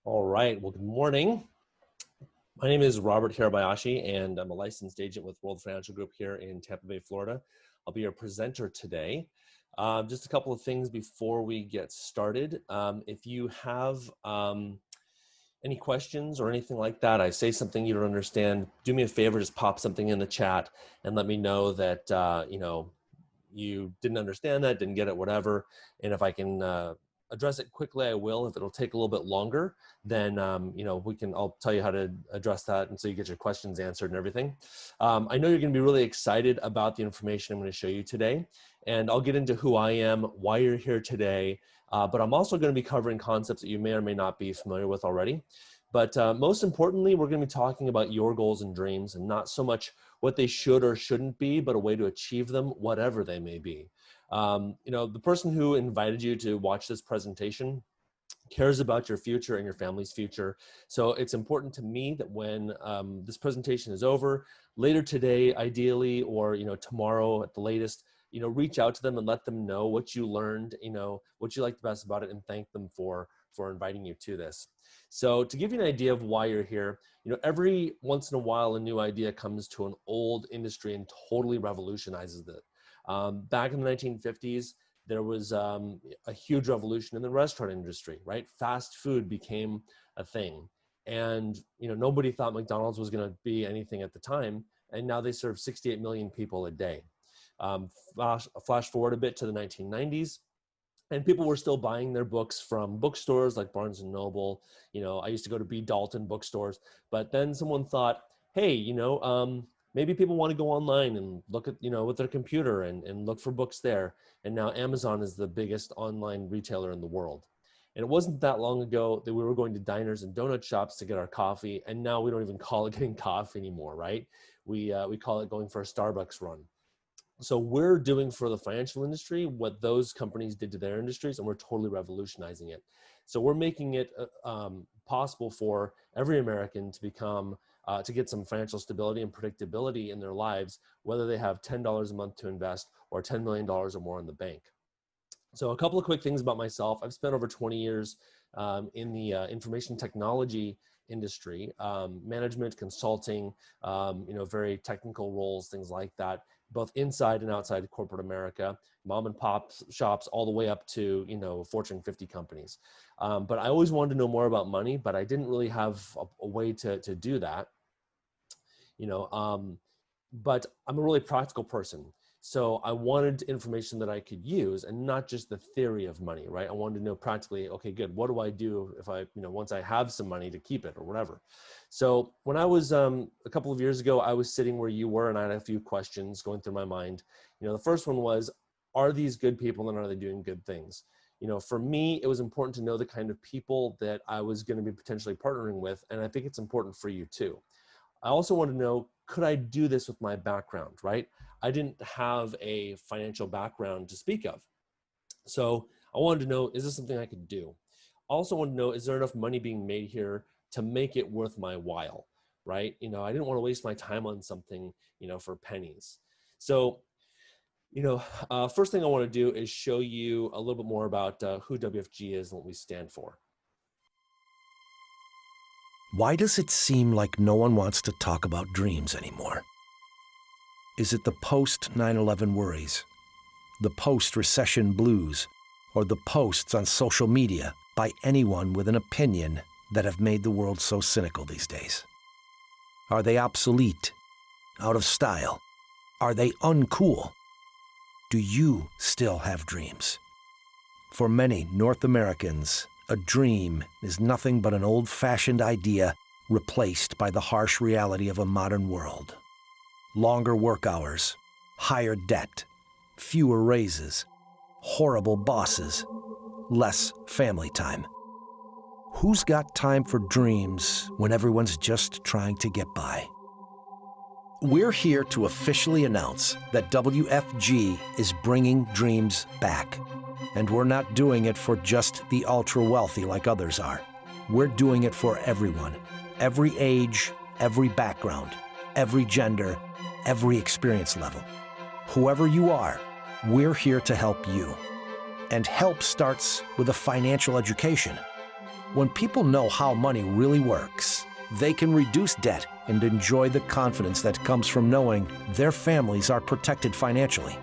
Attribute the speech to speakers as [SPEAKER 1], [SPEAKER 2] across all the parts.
[SPEAKER 1] All right. Well, good morning. My name is Robert Hirabayashi, and I'm a licensed agent with World Financial Group here in Tampa Bay, Florida. I'll be your presenter today. Just a couple of things before we get started. If you have any questions or anything like that, I say something you don't understand, do me a favor, just pop something in the chat and let me know that, you didn't understand that, didn't get it, whatever. And if I can address it quickly, I will. If it'll take a little bit longer, then I'll tell you how to address that, and so you get your questions answered and everything. I know you're going to be really excited about the information I'm going to show you today, and I'll get into who I am, why you're here today, but I'm also going to be covering concepts that you may or may not be familiar with already. But most importantly, we're going to be talking about your goals and dreams, and not so much what they should or shouldn't be, but a way to achieve them, whatever they may be. The person who invited you to watch this presentation cares about your future and your family's future. So it's important to me that when this presentation is over, later today, ideally, or tomorrow at the latest, reach out to them and let them know what you learned, what you liked best about it, and thank them for inviting you to this. So to give you an idea of why you're here, every once in a while, a new idea comes to an old industry and totally revolutionizes it. Back in the 1950s, there was a huge revolution in the restaurant industry, right? Fast food became a thing. And nobody thought McDonald's was going to be anything at the time. And now they serve 68 million people a day. Flash forward a bit to the 1990s. And people were still buying their books from bookstores like Barnes & Noble. I used to go to B. Dalton bookstores. But then someone thought, hey, maybe people want to go online and look at, with their computer and look for books there. And now Amazon is the biggest online retailer in the world. And it wasn't that long ago that we were going to diners and donut shops to get our coffee. And now we don't even call it getting coffee anymore, right? We call it going for a Starbucks run. So we're doing for the financial industry what those companies did to their industries, and we're totally revolutionizing it. So we're making it possible for every American to become, to get some financial stability and predictability in their lives, whether they have $10 a month to invest or $10 million or more in the bank. So a couple of quick things about myself. I've spent over 20 years in the information technology industry, management, consulting, very technical roles, things like that, both inside and outside of corporate America, mom and pop shops, all the way up to, Fortune 50 companies. But I always wanted to know more about money, but I didn't really have a way to do that, but I'm a really practical person. So I wanted information that I could use and not just the theory of money, right? I wanted to know practically, okay, good. What do I do if I, once I have some money to keep it or whatever? So when I was, a couple of years ago, I was sitting where you were and I had a few questions going through my mind. The first one was, are these good people and are they doing good things? For me, it was important to know the kind of people that I was going to be potentially partnering with. And I think it's important for you too. I also want to know, could I do this with my background, right? I didn't have a financial background to speak of. So I wanted to know, is this something I could do? I also wanted to know, is there enough money being made here to make it worth my while, right? I didn't want to waste my time on something, for pennies. So, first thing I want to do is show you a little bit more about who WFG is and what we stand for.
[SPEAKER 2] Why does it seem like no one wants to talk about dreams anymore? Is it the post-9/11 worries, the post-recession blues, or the posts on social media by anyone with an opinion that have made the world so cynical these days? Are they obsolete, out of style? Are they uncool? Do you still have dreams? For many North Americans, a dream is nothing but an old-fashioned idea replaced by the harsh reality of a modern world. Longer work hours, higher debt, fewer raises, horrible bosses, less family time. Who's got time for dreams when everyone's just trying to get by? We're here to officially announce that WFG is bringing dreams back. And we're not doing it for just the ultra-wealthy like others are. We're doing it for everyone, every age, every background, every gender, every experience level. Whoever you are, we're here to help you. And help starts with a financial education. When people know how money really works, they can reduce debt and enjoy the confidence that comes from knowing their families are protected financially.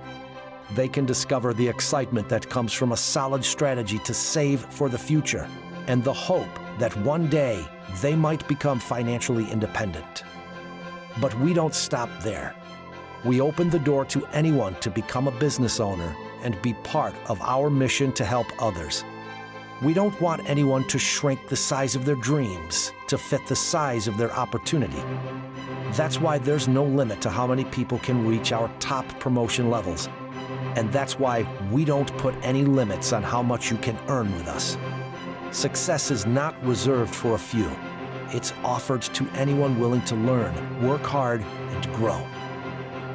[SPEAKER 2] They can discover the excitement that comes from a solid strategy to save for the future and the hope that one day they might become financially independent. But we don't stop there. We open the door to anyone to become a business owner and be part of our mission to help others. We don't want anyone to shrink the size of their dreams to fit the size of their opportunity. That's why there's no limit to how many people can reach our top promotion levels. And that's why we don't put any limits on how much you can earn with us. Success is not reserved for a few. It's offered to anyone willing to learn, work hard, and grow.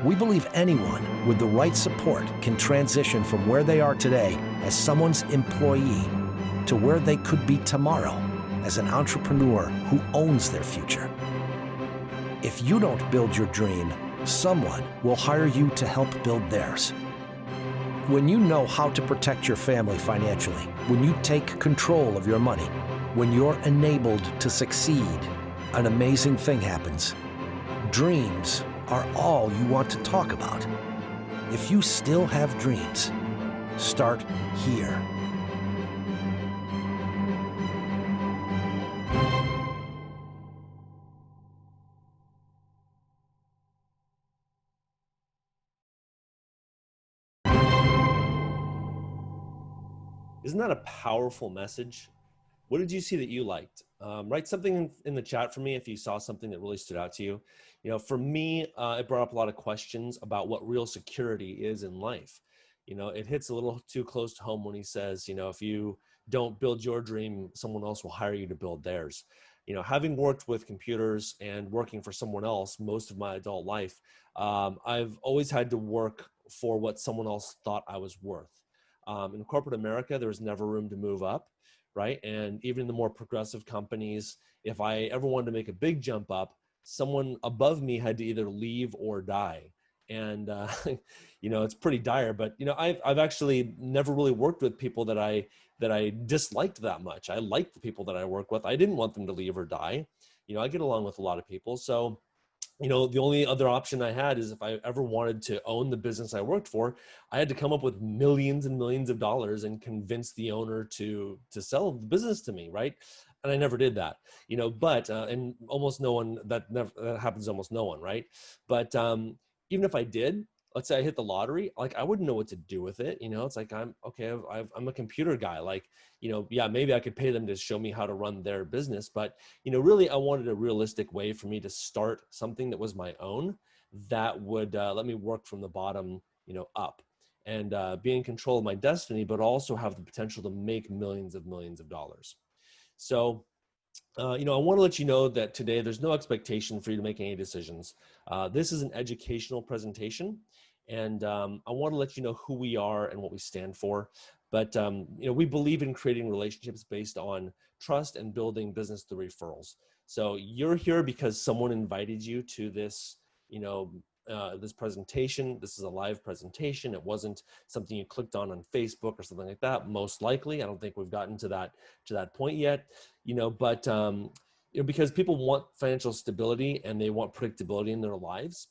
[SPEAKER 2] We believe anyone with the right support can transition from where they are today as someone's employee to where they could be tomorrow as an entrepreneur who owns their future. If you don't build your dream, someone will hire you to help build theirs. When you know how to protect your family financially, when you take control of your money, when you're enabled to succeed, an amazing thing happens. Dreams are all you want to talk about. If you still have dreams, start here.
[SPEAKER 1] Isn't that a powerful message? What did you see that you liked? Write something in the chat for me if you saw something that really stood out to you. You know, for me, it brought up a lot of questions about what real security is in life. You know, it hits a little too close to home when he says, you know, if you don't build your dream, someone else will hire you to build theirs. You know, having worked with computers and working for someone else most of my adult life, I've always had to work for what someone else thought I was worth. In corporate America, there was never room to move up, right? And even in the more progressive companies, if I ever wanted to make a big jump up, someone above me had to either leave or die. And, you know, it's pretty dire, but, you know, I've actually never really worked with people that I disliked that much. I liked the people that I work with. I didn't want them to leave or die. You know, I get along with a lot of people. So, you know, the only other option I had is if I ever wanted to own the business I worked for, I had to come up with millions and millions of dollars and convince the owner to sell the business to me, right? And I never did that, you know, but, and almost no one, that happens to almost no one, right? But even if I did, let's say I hit the lottery, like I wouldn't know what to do with it. You know, it's like, I'm okay. I'm a computer guy. Like, you know, yeah, maybe I could pay them to show me how to run their business, but, you know, really I wanted a realistic way for me to start something that was my own that would let me work from the bottom, you know, up and be in control of my destiny, but also have the potential to make millions of dollars. So, you know, I want to let you know that today there's no expectation for you to make any decisions. This is an educational presentation, and I want to let you know who we are and what we stand for. But, you know, we believe in creating relationships based on trust and building business through referrals. So you're here because someone invited you to this, you know, this presentation. This is a live presentation. It wasn't something you clicked on Facebook or something like that. Most likely, I don't think we've gotten to that point yet, you know, but, you know, because people want financial stability and they want predictability in their lives.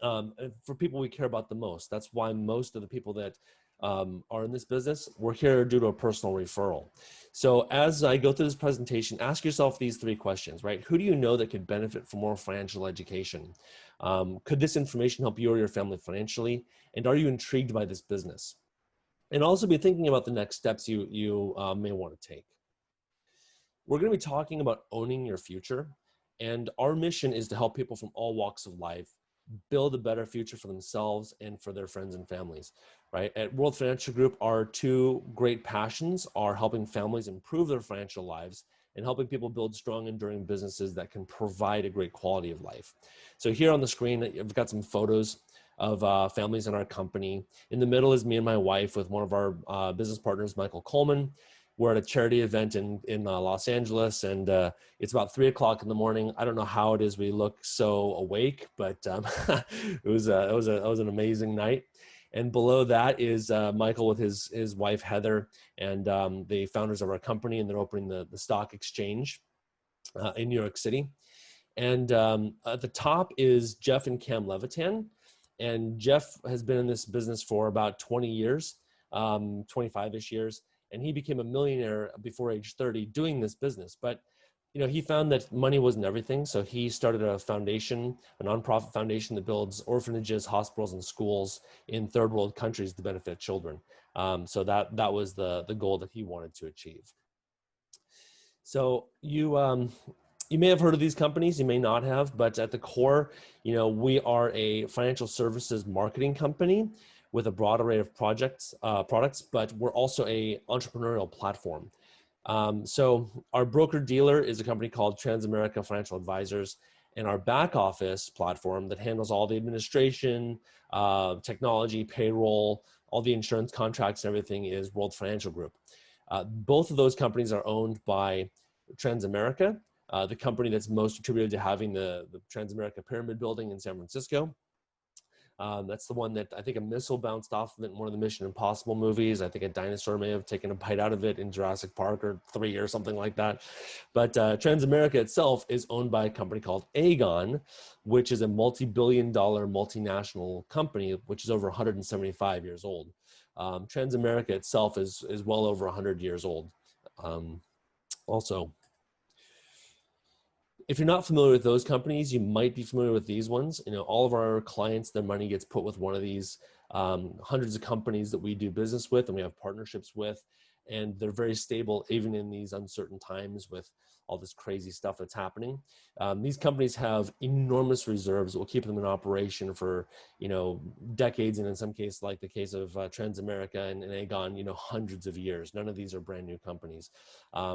[SPEAKER 1] For people we care about the most. That's why most of the people that are in this business, we're here due to a personal referral. So as I go through this presentation, ask yourself these three questions, right? Who do you know that could benefit from more financial education? Could this information help you or your family financially? And are you intrigued by this business? And also be thinking about the next steps you may want to take. We're going to be talking about owning your future. And our mission is to help people from all walks of life build a better future for themselves and for their friends and families, right? At World Financial Group, our two great passions are helping families improve their financial lives and helping people build strong, enduring businesses that can provide a great quality of life. So here on the screen, I've got some photos of families in our company. In the middle is me and my wife with one of our business partners, Michael Coleman. We're at a charity event in Los Angeles, and it's about 3 o'clock in the morning. I don't know how it is we look so awake, but it was an amazing night. And below that is Michael with his wife, Heather, and the founders of our company, and they're opening the stock exchange in New York City. And at the top is Jeff and Cam Levitan. And Jeff has been in this business for about 20 years, 25-ish years. And he became a millionaire before age 30 doing this business. But he found that money wasn't everything. So he started a foundation, a nonprofit foundation that builds orphanages, hospitals, and schools in third world countries to benefit children. So that was the goal that he wanted to achieve. So you may have heard of these companies, you may not have, but at the core, we are a financial services marketing company with a broad array of products, but we're also a entrepreneurial platform. So our broker dealer is a company called Transamerica Financial Advisors, and our back office platform that handles all the administration, technology, payroll, all the insurance contracts and everything is World Financial Group. Both of those companies are owned by Transamerica, the company that's most attributed to having the Transamerica Pyramid Building in San Francisco. That's the one that I think a missile bounced off of it in one of the Mission Impossible movies. I think a dinosaur may have taken a bite out of it in Jurassic Park or 3 or something like that. But Transamerica itself is owned by a company called Aegon, which is a multi-billion-dollar multinational company, which is over 175 years old. Transamerica itself is well over 100 years old. Also, if you're not familiar with those companies, you might be familiar with these ones. All of our clients, their money gets put with one of these hundreds of companies that we do business with and we have partnerships with, and they're very stable even in these uncertain times with all this crazy stuff that's happening. These companies have enormous reserves that will keep them in operation for decades, and in some cases, like the case of Transamerica and Aegon, hundreds of years. None of these are brand new companies.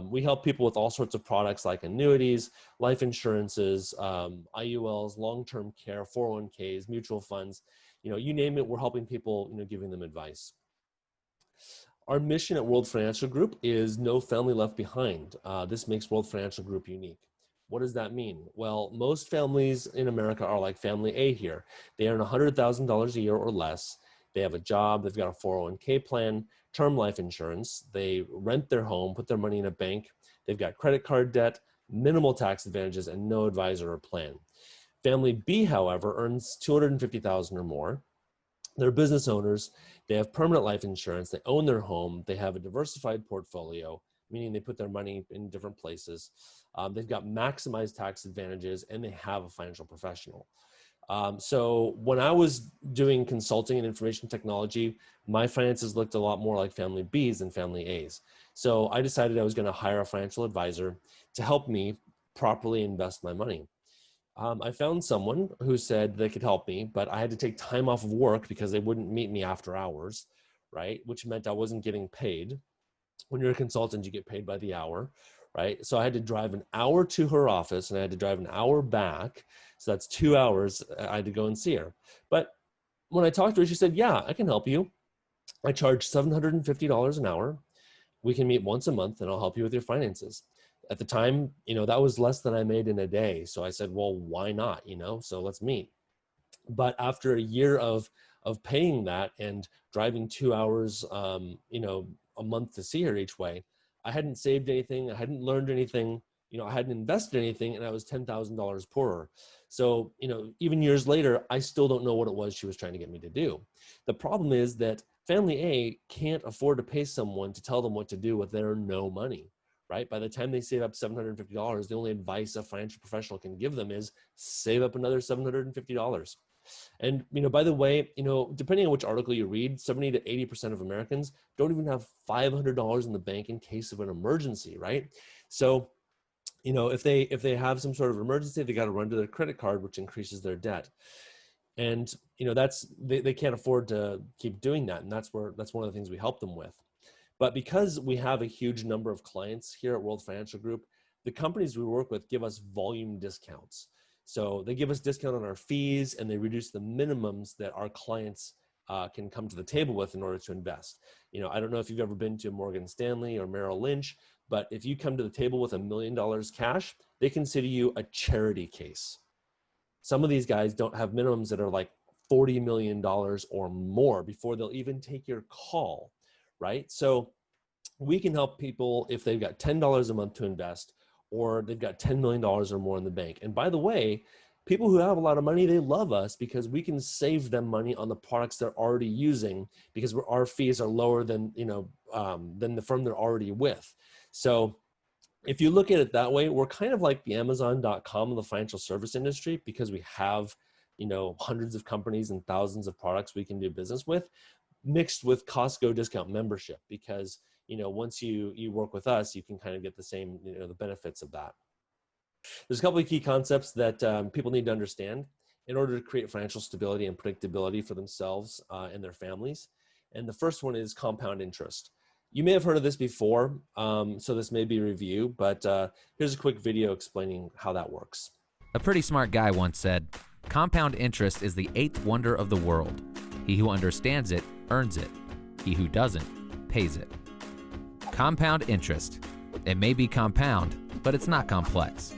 [SPEAKER 1] We help people with all sorts of products like annuities, life insurances, IULs, long-term care, 401ks, mutual funds, you name it, we're helping people, giving them advice. Our mission at World Financial Group is no family left behind. This makes World Financial Group unique. What does that mean? Well, most families in America are like family A here. They earn $100,000 a year or less. They have a job, they've got a 401k plan, term life insurance, they rent their home, put their money in a bank, they've got credit card debt, minimal tax advantages, and no advisor or plan. Family B, however, earns $250,000 or more. They're business owners, they have permanent life insurance, they own their home, they have a diversified portfolio, meaning they put their money in different places. They've got maximized tax advantages, and they have a financial professional. So when I was doing consulting and information technology, my finances looked a lot more like family B's than family A's. So I decided I was going to hire a financial advisor to help me properly invest my money. I found someone who said they could help me, but I had to take time off of work because they wouldn't meet me after hours, right? Which meant I wasn't getting paid. When you're a consultant, you get paid by the hour, right? So I had to drive an hour to her office and I had to drive an hour back. So that's 2 hours I had to go and see her. But when I talked to her, she said, yeah, I can help you. I charge $750 an hour. We can meet once a month and I'll help you with your finances. At the time, that was less than I made in a day. So I said, well, why not? So let's meet. But after a year of paying that and driving 2 hours, a month to see her each way, I hadn't saved anything. I hadn't learned anything. I hadn't invested anything, and I was $10,000 poorer. So, even years later, I still don't know what it was she was trying to get me to do. The problem is that family A can't afford to pay someone to tell them what to do with their no money, right? By the time they save up $750, the only advice a financial professional can give them is save up another $750. And, by the way, depending on which article you read, 70 to 80% of Americans don't even have $500 in the bank in case of an emergency, right? So, if they have some sort of emergency, they got to run to their credit card, which increases their debt. And, they can't afford to keep doing that. And that's one of the things we help them with. But because we have a huge number of clients here at World Financial Group, the companies we work with give us volume discounts. So they give us discount on our fees, and they reduce the minimums that our clients can come to the table with in order to invest. I don't know if you've ever been to Morgan Stanley or Merrill Lynch, but if you come to the table with $1 million cash, they consider you a charity case. Some of these guys don't have minimums that are like $40 million or more before they'll even take your call, right? So we can help people if they've got $10 a month to invest, or they've got $10 million or more in the bank. And by the way, people who have a lot of money, they love us because we can save them money on the products they're already using, because our fees are lower than, than the firm they're already with. So if you look at it that way, we're kind of like the Amazon.com of the financial service industry, because we have, hundreds of companies and thousands of products we can do business with, mixed with Costco discount membership, because, once you work with us, you can kind of get the same, the benefits of that. There's a couple of key concepts that people need to understand in order to create financial stability and predictability for themselves and their families. And the first one is compound interest. You may have heard of this before, so this may be a review, but here's a quick video explaining how that works.
[SPEAKER 3] A pretty smart guy once said, "Compound interest is the eighth wonder of the world. He who understands it earns it. He who doesn't pays it." Compound interest. It may be compound, but it's not complex.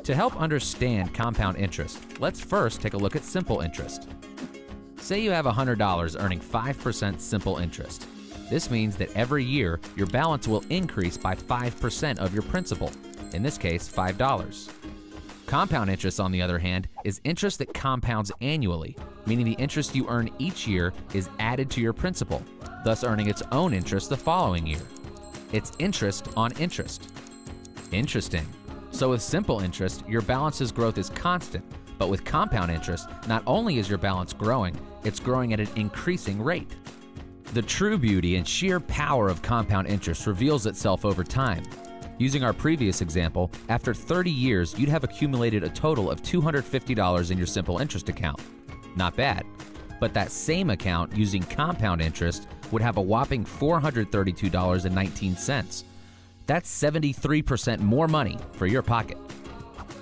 [SPEAKER 3] To help understand compound interest, let's first take a look at simple interest. Say you have $100 earning 5% simple interest. This means that every year, your balance will increase by 5% of your principal, in this case, $5. Compound interest, on the other hand, is interest that compounds annually, meaning the interest you earn each year is added to your principal, thus earning its own interest the following year. It's interest on interest. Interesting. So with simple interest, your balance's growth is constant, but with compound interest, not only is your balance growing, it's growing at an increasing rate. The true beauty and sheer power of compound interest reveals itself over time. Using our previous example, after 30 years, you'd have accumulated a total of $250 in your simple interest account. Not bad. But that same account using compound interest would have a whopping $432.19. That's 73% more money for your pocket.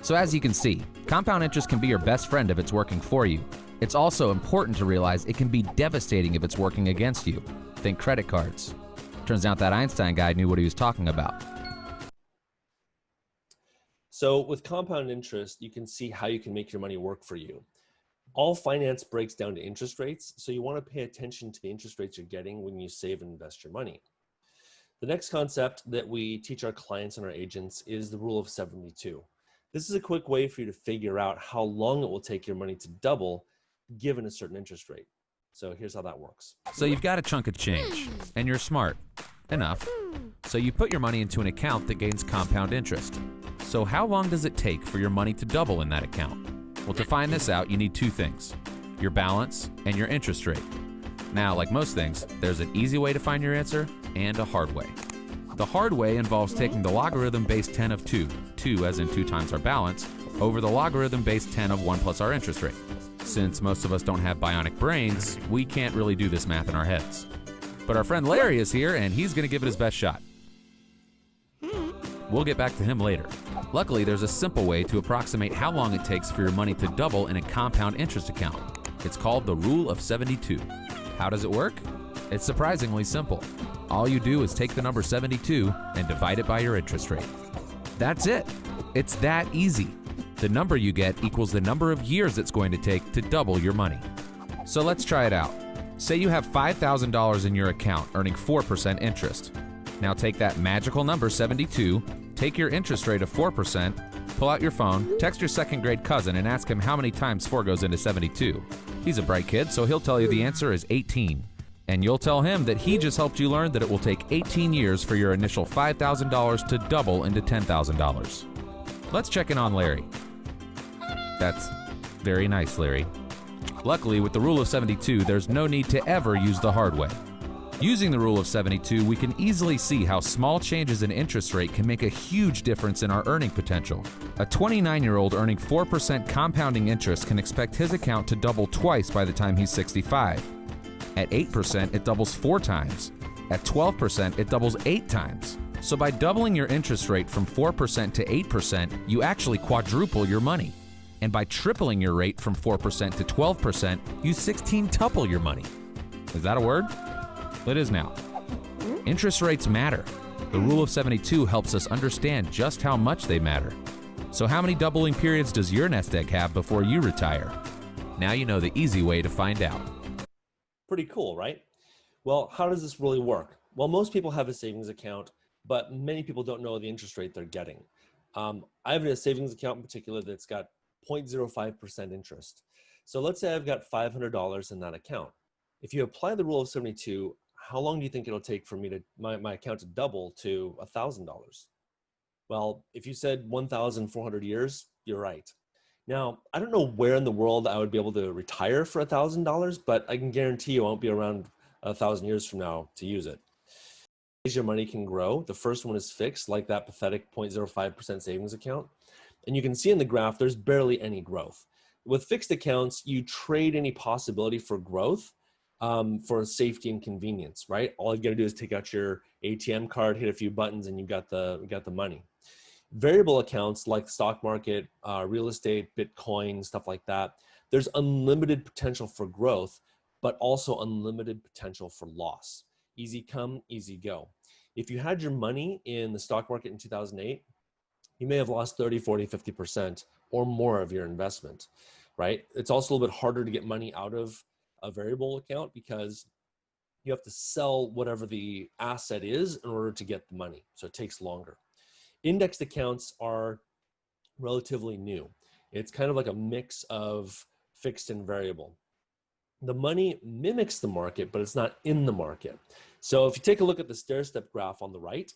[SPEAKER 3] So as you can see, compound interest can be your best friend if it's working for you. It's also important to realize it can be devastating if it's working against you. Think credit cards. Turns out that Einstein guy knew what he was talking about.
[SPEAKER 1] So with compound interest, you can see how you can make your money work for you. All finance breaks down to interest rates, so you want to pay attention to the interest rates you're getting when you save and invest your money. The next concept that we teach our clients and our agents is the rule of 72. This is a quick way for you to figure out how long it will take your money to double given a certain interest rate. So here's how that works.
[SPEAKER 3] So you've got a chunk of change, and you're smart enough. So you put your money into an account that gains compound interest. So how long does it take for your money to double in that account? Well, to find this out, you need two things: your balance and your interest rate. Now, like most things, there's an easy way to find your answer and a hard way. The hard way involves taking the logarithm base 10 of 2 as in 2 times our balance, over the logarithm base 10 of 1 plus our interest rate. Since most of us don't have bionic brains, we can't really do this math in our heads. But our friend Larry is here, and he's going to give it his best shot. We'll get back to him later. Luckily, there's a simple way to approximate how long it takes for your money to double in a compound interest account. It's called the rule of 72. How does it work? It's surprisingly simple. All you do is take the number 72 and divide it by your interest rate. That's it. It's that easy. The number you get equals the number of years it's going to take to double your money. So let's try it out. Say you have $5,000 in your account earning 4% interest. Now take that magical number 72, take your interest rate of 4%, pull out your phone, text your second grade cousin and ask him how many times 4 goes into 72. He's a bright kid, so he'll tell you the answer is 18. And you'll tell him that he just helped you learn that it will take 18 years for your initial $5,000 to double into $10,000. Let's check in on Larry. That's very nice, Larry. Luckily, with the rule of 72, there's no need to ever use the hard way. Using the rule of 72, we can easily see how small changes in interest rate can make a huge difference in our earning potential. A 29-year-old earning 4% compounding interest can expect his account to double twice by the time he's 65. At 8%, it doubles 4 times. At 12%, it doubles 8 times. So by doubling your interest rate from 4% to 8%, you actually quadruple your money. And by tripling your rate from 4% to 12%, you 16-tuple your money. Is that a word? It is now. Interest rates matter. The rule of 72 helps us understand just how much they matter. So how many doubling periods does your nest egg have before you retire? Now you know the easy way to find out.
[SPEAKER 1] Pretty cool, right? Well, how does this really work? Well, most people have a savings account, but many people don't know the interest rate they're getting. I have a savings account in particular that's got 0.05% interest. So let's say I've got $500 in that account. If you apply the rule of 72, how long do you think it'll take for me to my account to double to $1,000? Well, if you said 1,400 years, you're right. Now, I don't know where in the world I would be able to retire for $1,000, but I can guarantee you I won't be around 1,000 years from now to use it. Ways your money can grow. The first one is fixed, like that pathetic 0.05% savings account. And you can see in the graph, there's barely any growth. With fixed accounts, you trade any possibility for growth for safety and convenience, right? All you gotta do is take out your ATM card, hit a few buttons, and you got the money. Variable accounts like the stock market, real estate, Bitcoin, stuff like that, there's unlimited potential for growth, but also unlimited potential for loss. Easy come, easy go. If you had your money in the stock market in 2008, you may have lost 30, 40, 50% or more of your investment, right? It's also a little bit harder to get money out of a variable account because you have to sell whatever the asset is in order to get the money. So it takes longer. Indexed accounts are relatively new. It's kind of like a mix of fixed and variable. The money mimics the market, but it's not in the market. So if you take a look at the stair-step graph on the right,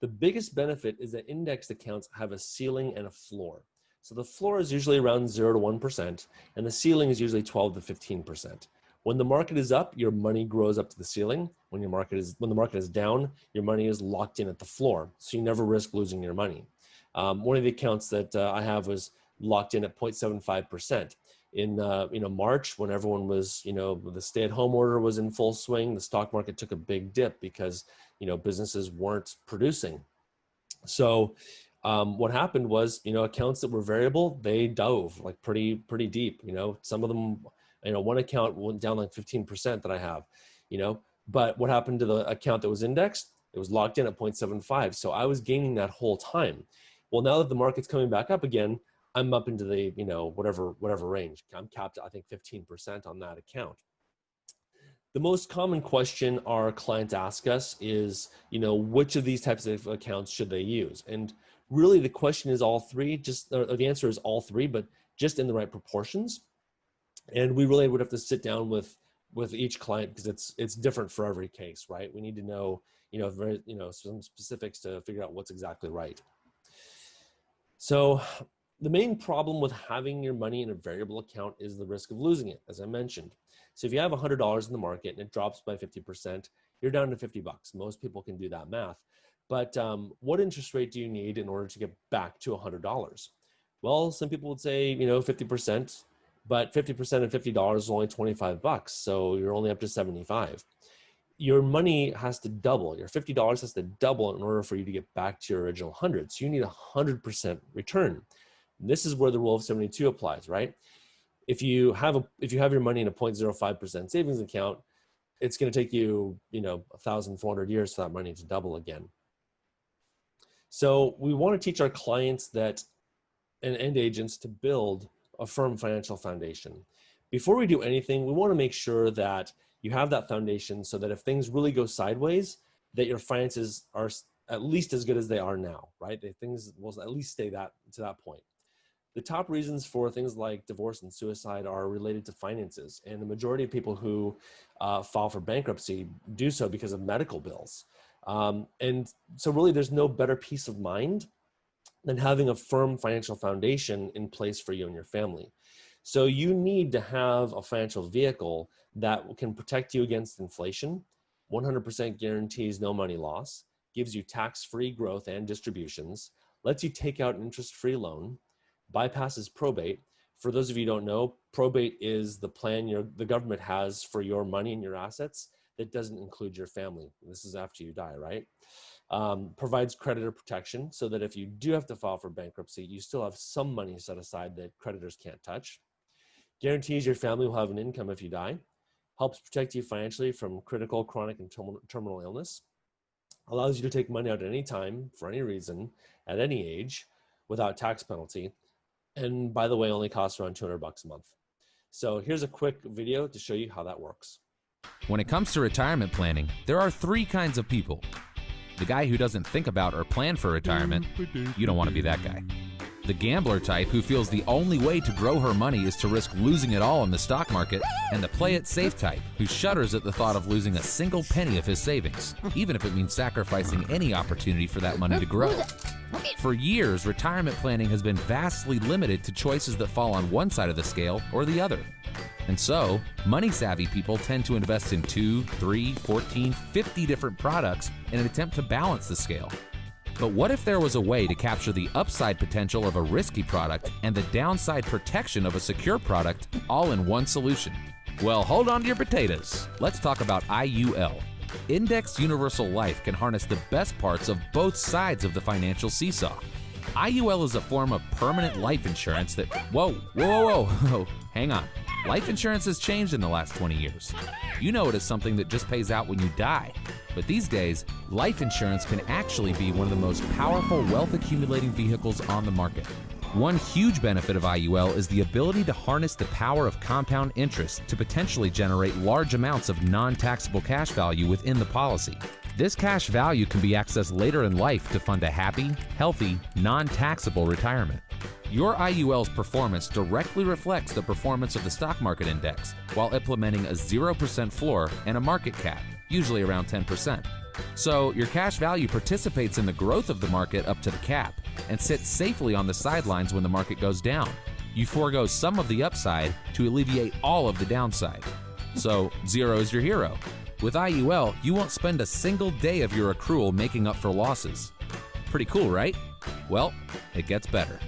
[SPEAKER 1] the biggest benefit is that indexed accounts have a ceiling and a floor. So the floor is usually around 0 to 1%, and the ceiling is usually 12 to 15%. When the market is up, your money grows up to the ceiling. When the market is down, your money is locked in at the floor, so you never risk losing your money. One of the accounts that I have was locked in at 0.75%. In March, when everyone was, the stay-at-home order was in full swing, the stock market took a big dip because businesses weren't producing. So what happened was, accounts that were variable, they dove like pretty deep. Some of them, one account went down like 15% that I have, but what happened to the account that was indexed? It was locked in at 0.75. So I was gaining that whole time. Well, now that the market's coming back up again, I'm up into the, whatever range. I'm capped at, I think, 15% on that account. The most common question our clients ask us is, which of these types of accounts should they use? And really the question is all three, or the answer is all three, but just in the right proportions. And we really would have to sit down with each client because it's different for every case, right? We need to know, some specifics to figure out what's exactly right. So the main problem with having your money in a variable account is the risk of losing it, as I mentioned. So if you have $100 in the market and it drops by 50%, you're down to $50. Most people can do that math. But what interest rate do you need in order to get back to $100? Well, some people would say, 50%, but 50% of $50 is only $25. So you're only up to 75. Your money has to double. Your $50 has to double in order for you to get back to your original 100. So you need 100% return. This is where the rule of 72 applies, right? If you have your money in a 0.05% savings account, it's going to take you, 1,400 years for that money to double again. So we want to teach our clients and agents to build a firm financial foundation. Before we do anything, we want to make sure that you have that foundation so that if things really go sideways, that your finances are at least as good as they are now, right? Things will at least stay to that point. The top reasons for things like divorce and suicide are related to finances. And the majority of people who file for bankruptcy do so because of medical bills. And so really there's no better peace of mind than having a firm financial foundation in place for you and your family. So you need to have a financial vehicle that can protect you against inflation, 100% guarantees no money loss, gives you tax-free growth and distributions, lets you take out an interest-free loan, bypasses probate. For those of you who don't know, probate is the plan the government has for your money and your assets that doesn't include your family. This is after you die, right? Provides creditor protection so that if you do have to file for bankruptcy, you still have some money set aside that creditors can't touch. Guarantees your family will have an income if you die. Helps protect you financially from critical, chronic, and terminal illness. Allows you to take money out at any time, for any reason, at any age, without tax penalty. And by the way, only costs around $200 a month. So here's a quick video to show you how that works.
[SPEAKER 3] When it comes to retirement planning, there are three kinds of people. The guy who doesn't think about or plan for retirement, you don't want to be that guy. The gambler type who feels the only way to grow her money is to risk losing it all in the stock market, and the play it safe type who shudders at the thought of losing a single penny of his savings, even if it means sacrificing any opportunity for that money to grow. For years, retirement planning has been vastly limited to choices that fall on one side of the scale or the other. And so, money-savvy people tend to invest in 2, 3, 14, 50 different products in an attempt to balance the scale. But what if there was a way to capture the upside potential of a risky product and the downside protection of a secure product all in one solution? Well, hold on to your potatoes. Let's talk about IUL. Indexed Universal Life can harness the best parts of both sides of the financial seesaw. IUL is a form of permanent life insurance that, whoa, hang on. Life insurance has changed in the last 20 years. You know it as something that just pays out when you die. But these days, life insurance can actually be one of the most powerful wealth accumulating vehicles on the market. One huge benefit of IUL is the ability to harness the power of compound interest to potentially generate large amounts of non-taxable cash value within the policy. This cash value can be accessed later in life to fund a happy, healthy, non-taxable retirement. Your IUL's performance directly reflects the performance of the stock market index while implementing a 0% floor and a market cap, usually around 10%. So your cash value participates in the growth of the market up to the cap and sits safely on the sidelines when the market goes down. You forego some of the upside to alleviate all of the downside. So zero is your hero. With IUL, you won't spend a single day of your accrual making up for losses. Pretty cool, right? Well, it gets better.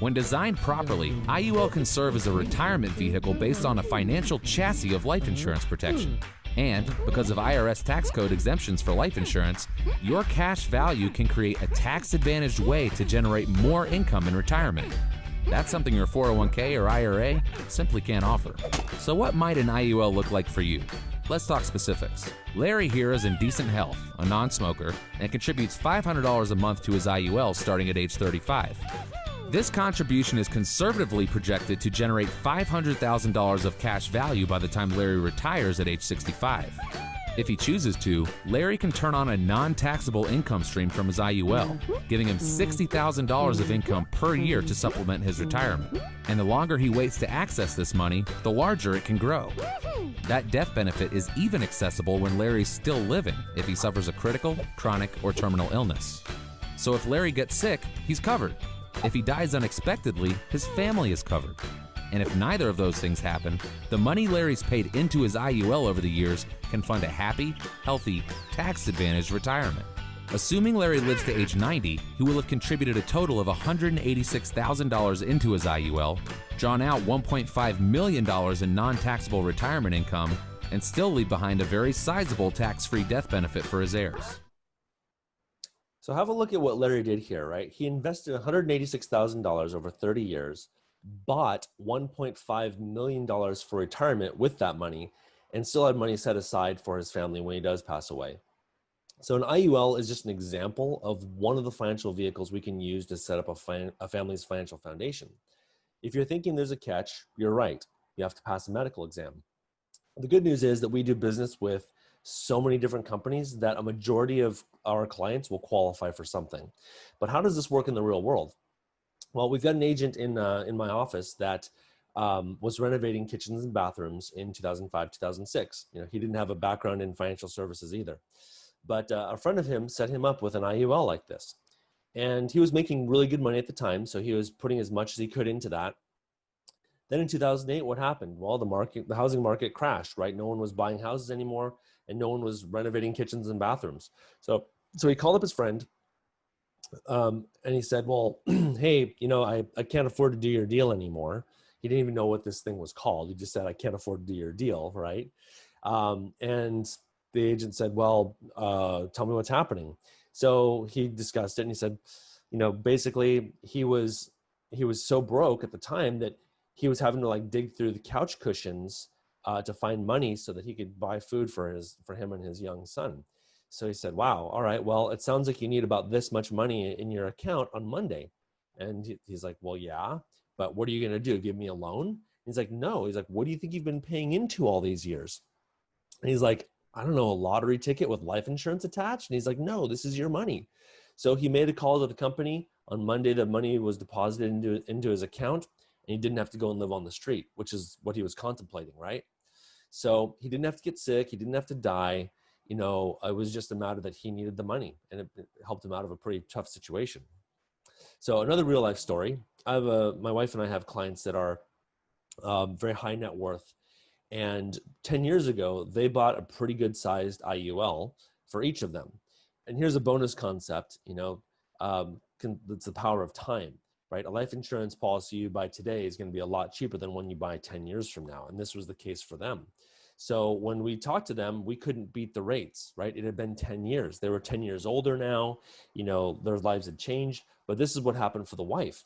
[SPEAKER 3] When designed properly, IUL can serve as a retirement vehicle based on a financial chassis of life insurance protection. And because of IRS tax code exemptions for life insurance, your cash value can create a tax-advantaged way to generate more income in retirement. That's something your 401k or IRA simply can't offer. So what might an IUL look like for you? Let's talk specifics. Larry here is in decent health, a non-smoker, and contributes $500 a month to his IUL starting at age 35. This contribution is conservatively projected to generate $500,000 of cash value by the time Larry retires at age 65. If he chooses to, Larry can turn on a non-taxable income stream from his IUL, giving him $60,000 of income per year to supplement his retirement. And the longer he waits to access this money, the larger it can grow. That death benefit is even accessible when Larry's still living if he suffers a critical, chronic, or terminal illness. So if Larry gets sick, he's covered. If he dies unexpectedly, his family is covered. And if neither of those things happen, the money Larry's paid into his IUL over the years can fund a happy, healthy, tax-advantaged retirement. Assuming Larry lives to age 90, he will have contributed a total of $186,000 into his IUL, drawn out $1.5 million in non-taxable retirement income, and still leave behind a very sizable tax-free death benefit for his heirs.
[SPEAKER 1] So have a look at what Larry did here, right? He invested $186,000 over 30 years, bought $1.5 million for retirement with that money, and still had money set aside for his family when he does pass away. So an IUL is just an example of one of the financial vehicles we can use to set up a family's financial foundation. If you're thinking there's a catch, you're right. You have to pass a medical exam. The good news is that we do business with so many different companies that a majority of our clients will qualify for something. But how does this work in the real world? Well, we've got an agent in my office that was renovating kitchens and bathrooms in 2005, 2006. He didn't have a background in financial services either. But a friend of him set him up with an IUL like this. And he was making really good money at the time, so he was putting as much as he could into that. Then in 2008, what happened? Well, the housing market crashed, right? No one was buying houses anymore, and no one was renovating kitchens and bathrooms. So he called up his friend, and he said, well, hey, I can't afford to do your deal anymore. He didn't even know what this thing was called. He just said, I can't afford to do your deal, right? And the agent said, well, tell me what's happening. So he discussed it, and he said, basically he was so broke at the time that he was having to dig through the couch cushions to find money so that he could buy food for him and his young son. So he said, wow, all right, well, it sounds like you need about this much money in your account on Monday. And he's like, well, yeah, but what are you going to do? Give me a loan? He's like, no. He's like, what do you think you've been paying into all these years? And he's like, I don't know, a lottery ticket with life insurance attached? And he's like, no, this is your money. So he made a call to the company. On Monday, the money was deposited into his account, and he didn't have to go and live on the street, which is what he was contemplating, right? So he didn't have to get sick. He didn't have to die. It was just a matter that he needed the money, and it helped him out of a pretty tough situation. So another real life story. My wife and I have clients that are very high net worth. And 10 years ago, they bought a pretty good sized IUL for each of them. And here's a bonus concept, it's the power of time, right? A life insurance policy you buy today is going to be a lot cheaper than one you buy 10 years from now. And this was the case for them. So when we talked to them, we couldn't beat the rates, right? It had been 10 years. They were 10 years older now, their lives had changed, but this is what happened for the wife.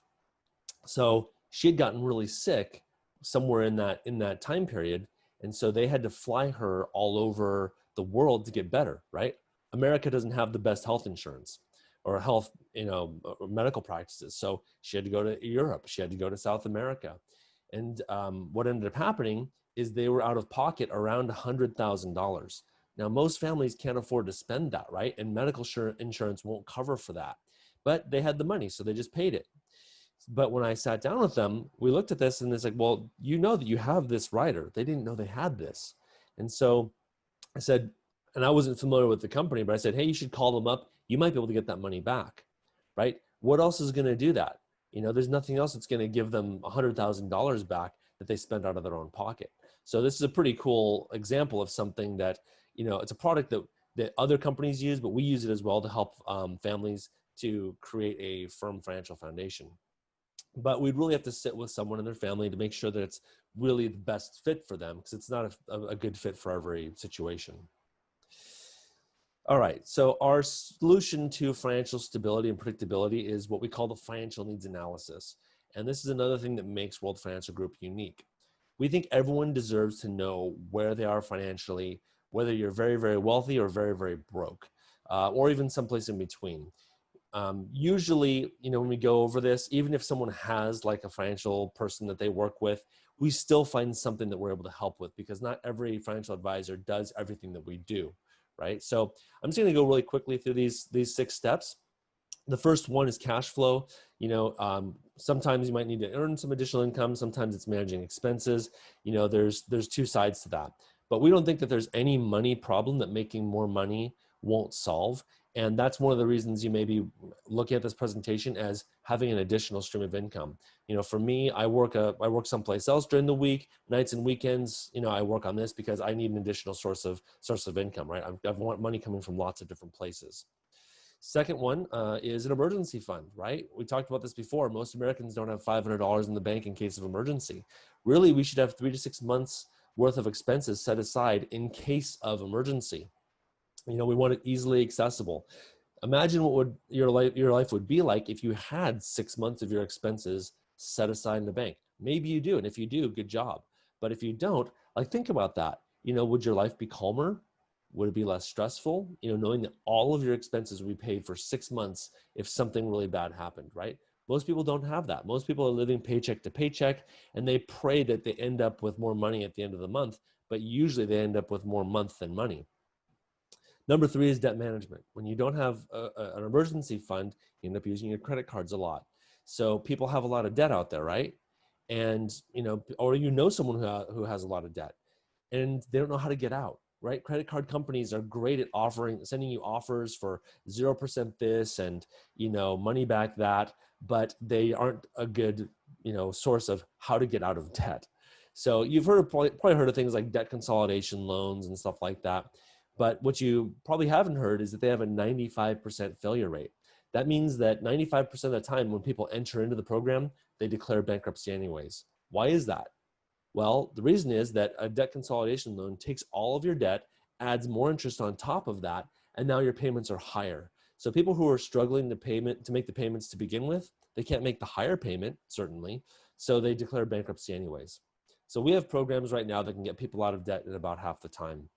[SPEAKER 1] So she had gotten really sick somewhere in that time period. And so they had to fly her all over the world to get better, right? America doesn't have the best health insurance or health, or medical practices. So she had to go to Europe. She had to go to South America. And what ended up happening is they were out of pocket around $100,000. Now, most families can't afford to spend that, right? And medical insurance won't cover for that. But they had the money, so they just paid it. But when I sat down with them, we looked at this and it's like, well, you know that you have this rider. They didn't know they had this. And so I said, and I wasn't familiar with the company, but I said, hey, you should call them up. You might be able to get that money back, right? What else is going to do that? There's nothing else that's going to give them $100,000 back that they spent out of their own pocket. So this is a pretty cool example of something that, it's a product that other companies use, but we use it as well to help families to create a firm financial foundation. But we'd really have to sit with someone in their family to make sure that it's really the best fit for them, because it's not a good fit for every situation. All right, so our solution to financial stability and predictability is what we call the financial needs analysis. And this is another thing that makes World Financial Group unique. We think everyone deserves to know where they are financially, whether you're very, very wealthy or very, very broke, or even someplace in between. Usually, when we go over this, even if someone has like a financial person that they work with, we still find something that we're able to help with, because not every financial advisor does everything that we do, right? So I'm just going to go really quickly through these 6 steps. The first one is cash flow. Sometimes you might need to earn some additional income. Sometimes it's managing expenses. There's 2 sides to that. But we don't think that there's any money problem that making more money won't solve. And that's one of the reasons you may be looking at this presentation as having an additional stream of income. For me, I work someplace else during the week, nights and weekends. I work on this because I need an additional source of income, right? I want money coming from lots of different places. Second one is an emergency fund, right? We talked about this before. Most Americans don't have $500 in the bank in case of emergency. Really, we should have 3 to 6 months worth of expenses set aside in case of emergency. We want it easily accessible. Imagine what your life would be like if you had 6 months of your expenses set aside in the bank. Maybe you do, and if you do, good job. But if you don't, think about that. Would your life be calmer? Would it be less stressful? Knowing that all of your expenses will be paid for 6 months if something really bad happened, right? Most people don't have that. Most people are living paycheck to paycheck, and they pray that they end up with more money at the end of the month, but usually they end up with more month than money. Number 3 is debt management. When you don't have an emergency fund, you end up using your credit cards a lot. So people have a lot of debt out there, right? And, or someone who has a lot of debt and they don't know how to get out, right? Credit card companies are great at sending you offers for 0% this and, money back that, but they aren't a good, source of how to get out of debt. So you've probably heard of things like debt consolidation loans and stuff like that. But what you probably haven't heard is that they have a 95% failure rate. That means that 95% of the time when people enter into the program, they declare bankruptcy anyways. Why is that? Well, the reason is that a debt consolidation loan takes all of your debt, adds more interest on top of that, and now your payments are higher. So people who are struggling to make the payments to begin with, they can't make the higher payment, certainly, so they declare bankruptcy anyways. So we have programs right now that can get people out of debt in about half the time.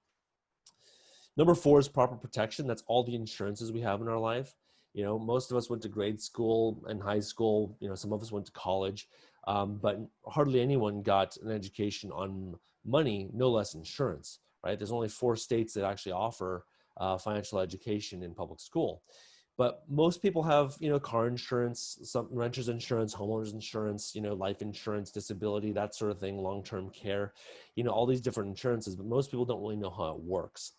[SPEAKER 1] Number 4 is proper protection. That's all the insurances we have in our life. Most of us went to grade school and high school. Some of us went to college. but hardly anyone got an education on money, no less insurance, right? There's only 4 states that actually offer financial education in public school. But most people have, car insurance, some renters insurance, homeowners insurance, life insurance, disability, that sort of thing, long-term care, all these different insurances, but most people don't really know how it works.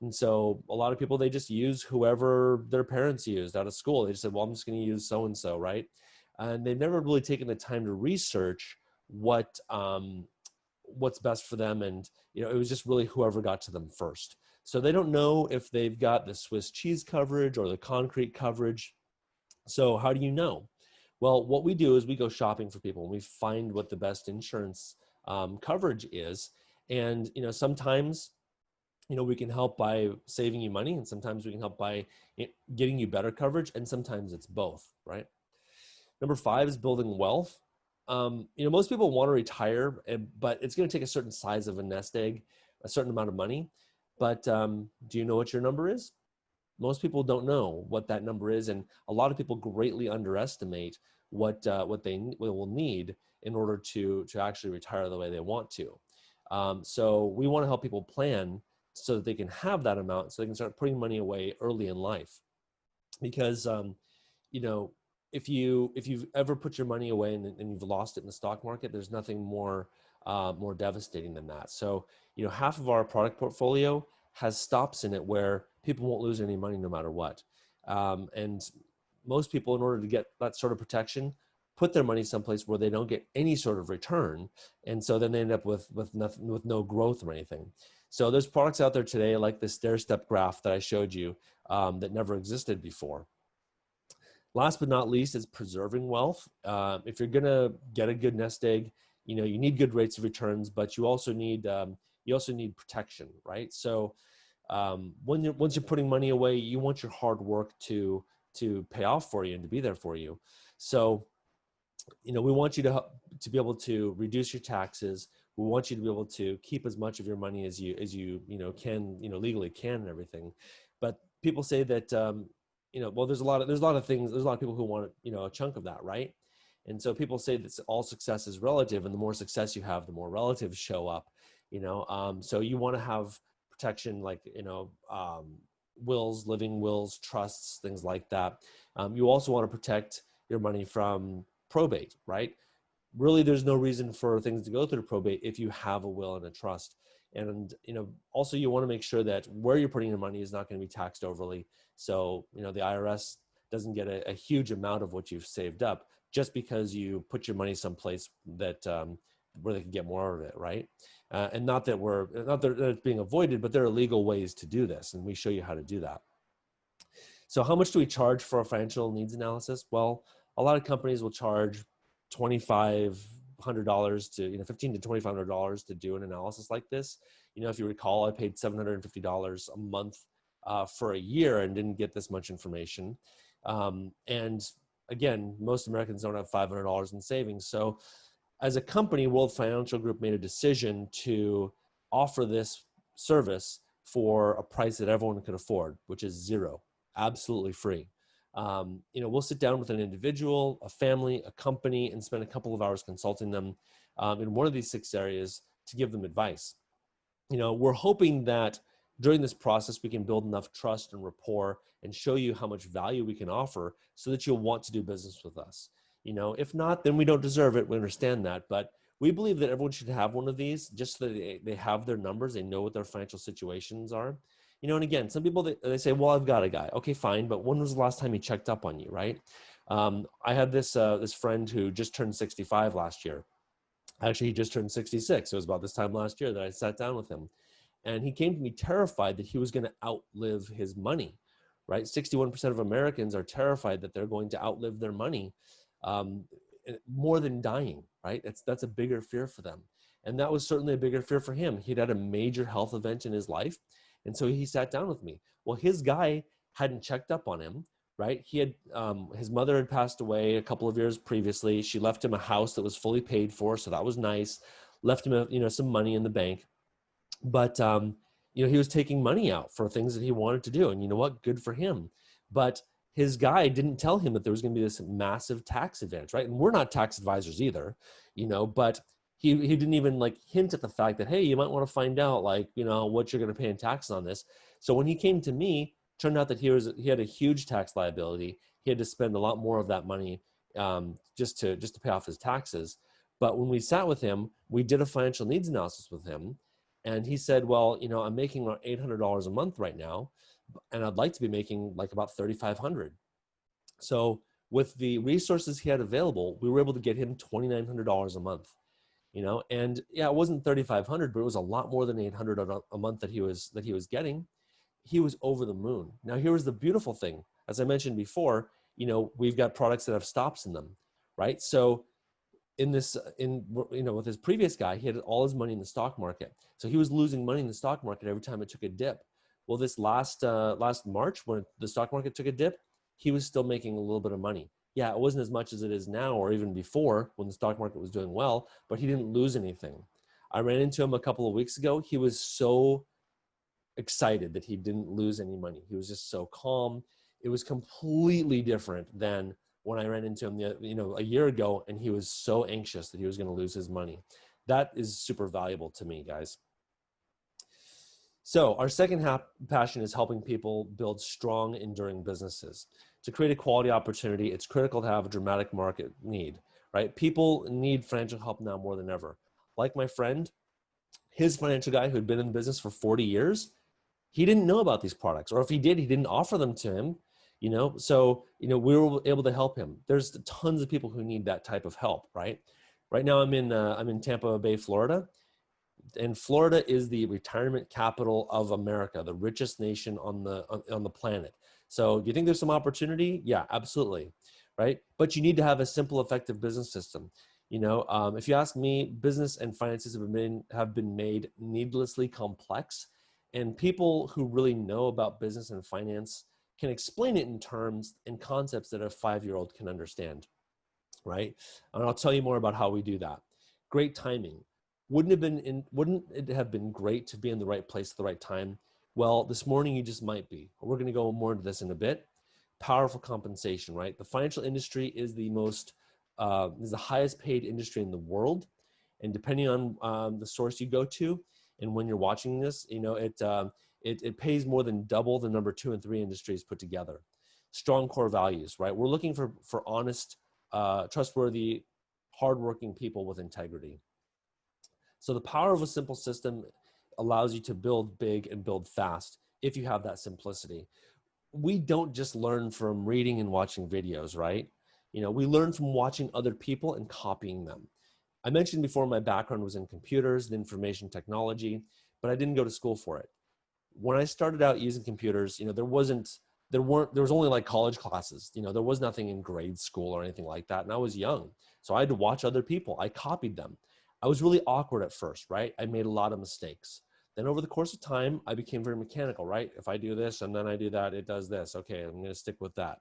[SPEAKER 1] And so a lot of people, they just use whoever their parents used out of school. They just said, well, I'm just going to use so-and-so, right? And they've never really taken the time to research what's best for them. And, it was just really whoever got to them first. So they don't know if they've got the Swiss cheese coverage or the concrete coverage. So how do you know? Well, what we do is we go shopping for people and we find what the best insurance coverage is. And, sometimes, we can help by saving you money, and sometimes we can help by getting you better coverage, and sometimes it's both, right? Number 5 is building wealth. Most people want to retire, but it's going to take a certain size of a nest egg, a certain amount of money. But do you know what your number is? Most people don't know what that number is, and a lot of people greatly underestimate what they will need in order to actually retire the way they want to. So we want to help people plan so that they can have that amount, so they can start putting money away early in life. Because if you've ever put your money away and you've lost it in the stock market, there's nothing more devastating than that. So half of our product portfolio has stops in it where people won't lose any money no matter what. And most people, in order to get that sort of protection, put their money someplace where they don't get any sort of return, and so then they end up with nothing, with no growth or anything. So there's products out there today like the stair-step graph that I showed you that never existed before. Last but not least is preserving wealth. If you're gonna get a good nest egg, you need good rates of returns, but you also need protection, right? So once you're putting money away, you want your hard work to pay off for you and to be there for you. So we want you to be able to reduce your taxes. We want you to be able to keep as much of your money as you can, legally can, and everything. But people say that well, there's a lot of things. There's a lot of people who want a chunk of that, right? And so people say that all success is relative, and the more success you have, the more relatives show up. So you want to have protection, like wills, living wills, trusts, things like that. You also want to protect your money from probate, right? Really, there's no reason for things to go through probate if you have a will and a trust. And also you want to make sure that where you're putting your money is not going to be taxed overly. So the IRS doesn't get a huge amount of what you've saved up just because you put your money someplace that where they can get more of it, right? And not that it's being avoided, but there are legal ways to do this, and we show you how to do that. So how much do we charge for a financial needs analysis? Well, a lot of companies will charge $2,500 to $1,500 to $2,500 to do an analysis like this. If you recall, I paid $750 a month for a year and didn't get this much information. And again, most Americans don't have $500 in savings. So as a company, World Financial Group made a decision to offer this service for a price that everyone could afford, which is zero, absolutely free. We'll sit down with an individual, a family, a company, and spend a couple of hours consulting them in one of these 6 areas to give them advice. We're hoping that during this process, we can build enough trust and rapport and show you how much value we can offer so that you'll want to do business with us. If not, then we don't deserve it. We understand that. But we believe that everyone should have one of these just so that they have their numbers. They know what their financial situations are. And again, some people, they say, well, I've got a guy. Okay, fine. But when was the last time he checked up on you, right? I had this friend who just turned 65 last year. Actually, he just turned 66. It was about this time last year that I sat down with him. And he came to me terrified that he was going to outlive his money, right? 61% of Americans are terrified that they're going to outlive their money more than dying, right? That's a bigger fear for them. And that was certainly a bigger fear for him. He'd had a major health event in his life. And so he sat down with me. Well, his guy hadn't checked up on him, right? He had, his mother had passed away a couple of years previously. She left him a house that was fully paid for. So that was nice. Left him, some money in the bank. But, he was taking money out for things that he wanted to do. And you know what? Good for him. But his guy didn't tell him that there was going to be this massive tax advantage, right? And we're not tax advisors either, but he didn't even like hint at the fact that, hey, you might want to find out like, what you're going to pay in taxes on this. So when he came to me, turned out that he had a huge tax liability. He had to spend a lot more of that money just to pay off his taxes. But when we sat with him, we did a financial needs analysis with him. And he said, well, I'm making around $800 a month right now, and I'd like to be making like about $3,500. So with the resources he had available, we were able to get him $2,900 a month. And yeah, it wasn't 3,500, but it was a lot more than 800 a month that he was getting. He was over the moon. Now, here was the beautiful thing. As I mentioned before, we've got products that have stops in them, right? So with his previous guy, he had all his money in the stock market. So he was losing money in the stock market every time it took a dip. Well, this last March, when the stock market took a dip, he was still making a little bit of money. Yeah, it wasn't as much as it is now or even before when the stock market was doing well, but he didn't lose anything. I ran into him a couple of weeks ago. He was so excited that he didn't lose any money. He was just so calm. It was completely different than when I ran into him, a year ago, and he was so anxious that he was going to lose his money. That is super valuable to me, guys. So our second passion is helping people build strong, enduring businesses. To create a quality opportunity, it's critical to have a dramatic market need, right? People need financial help now more than ever. Like my friend, his financial guy who had been in the business for 40 years, he didn't know about these products, or if he did, he didn't offer them to him, so, we were able to help him. There's tons of people who need that type of help, right? Right now I'm in Tampa Bay, Florida. And Florida is the retirement capital of America, the richest nation on the planet. So do you think there's some opportunity? Yeah, absolutely, right? But you need to have a simple, effective business system. If you ask me, business and finances have been made needlessly complex, and people who really know about business and finance can explain it in terms and concepts that a 5-year-old can understand, right? And I'll tell you more about how we do that. Great timing. Wouldn't it have been great to be in the right place at the right time? Well, this morning you just might be. We're going to go more into this in a bit. Powerful compensation, right? The financial industry is is the highest paid industry in the world. And depending on the source you go to and when you're watching this, it pays more than double the number 2 and 3 industries put together. Strong core values, right? We're looking for honest, trustworthy, hardworking people with integrity. So the power of a simple system allows you to build big and build fast if you have that simplicity. We don't just learn from reading and watching videos, right? We learn from watching other people and copying them. I mentioned before my background was in computers and information technology, but I didn't go to school for it. When I started out using computers, there was only like college classes. There was nothing in grade school or anything like that. And I was young. So I had to watch other people. I copied them. I was really awkward at first, right? I made a lot of mistakes. Then over the course of time, I became very mechanical, right? If I do this and then I do that, it does this. Okay, I'm going to stick with that.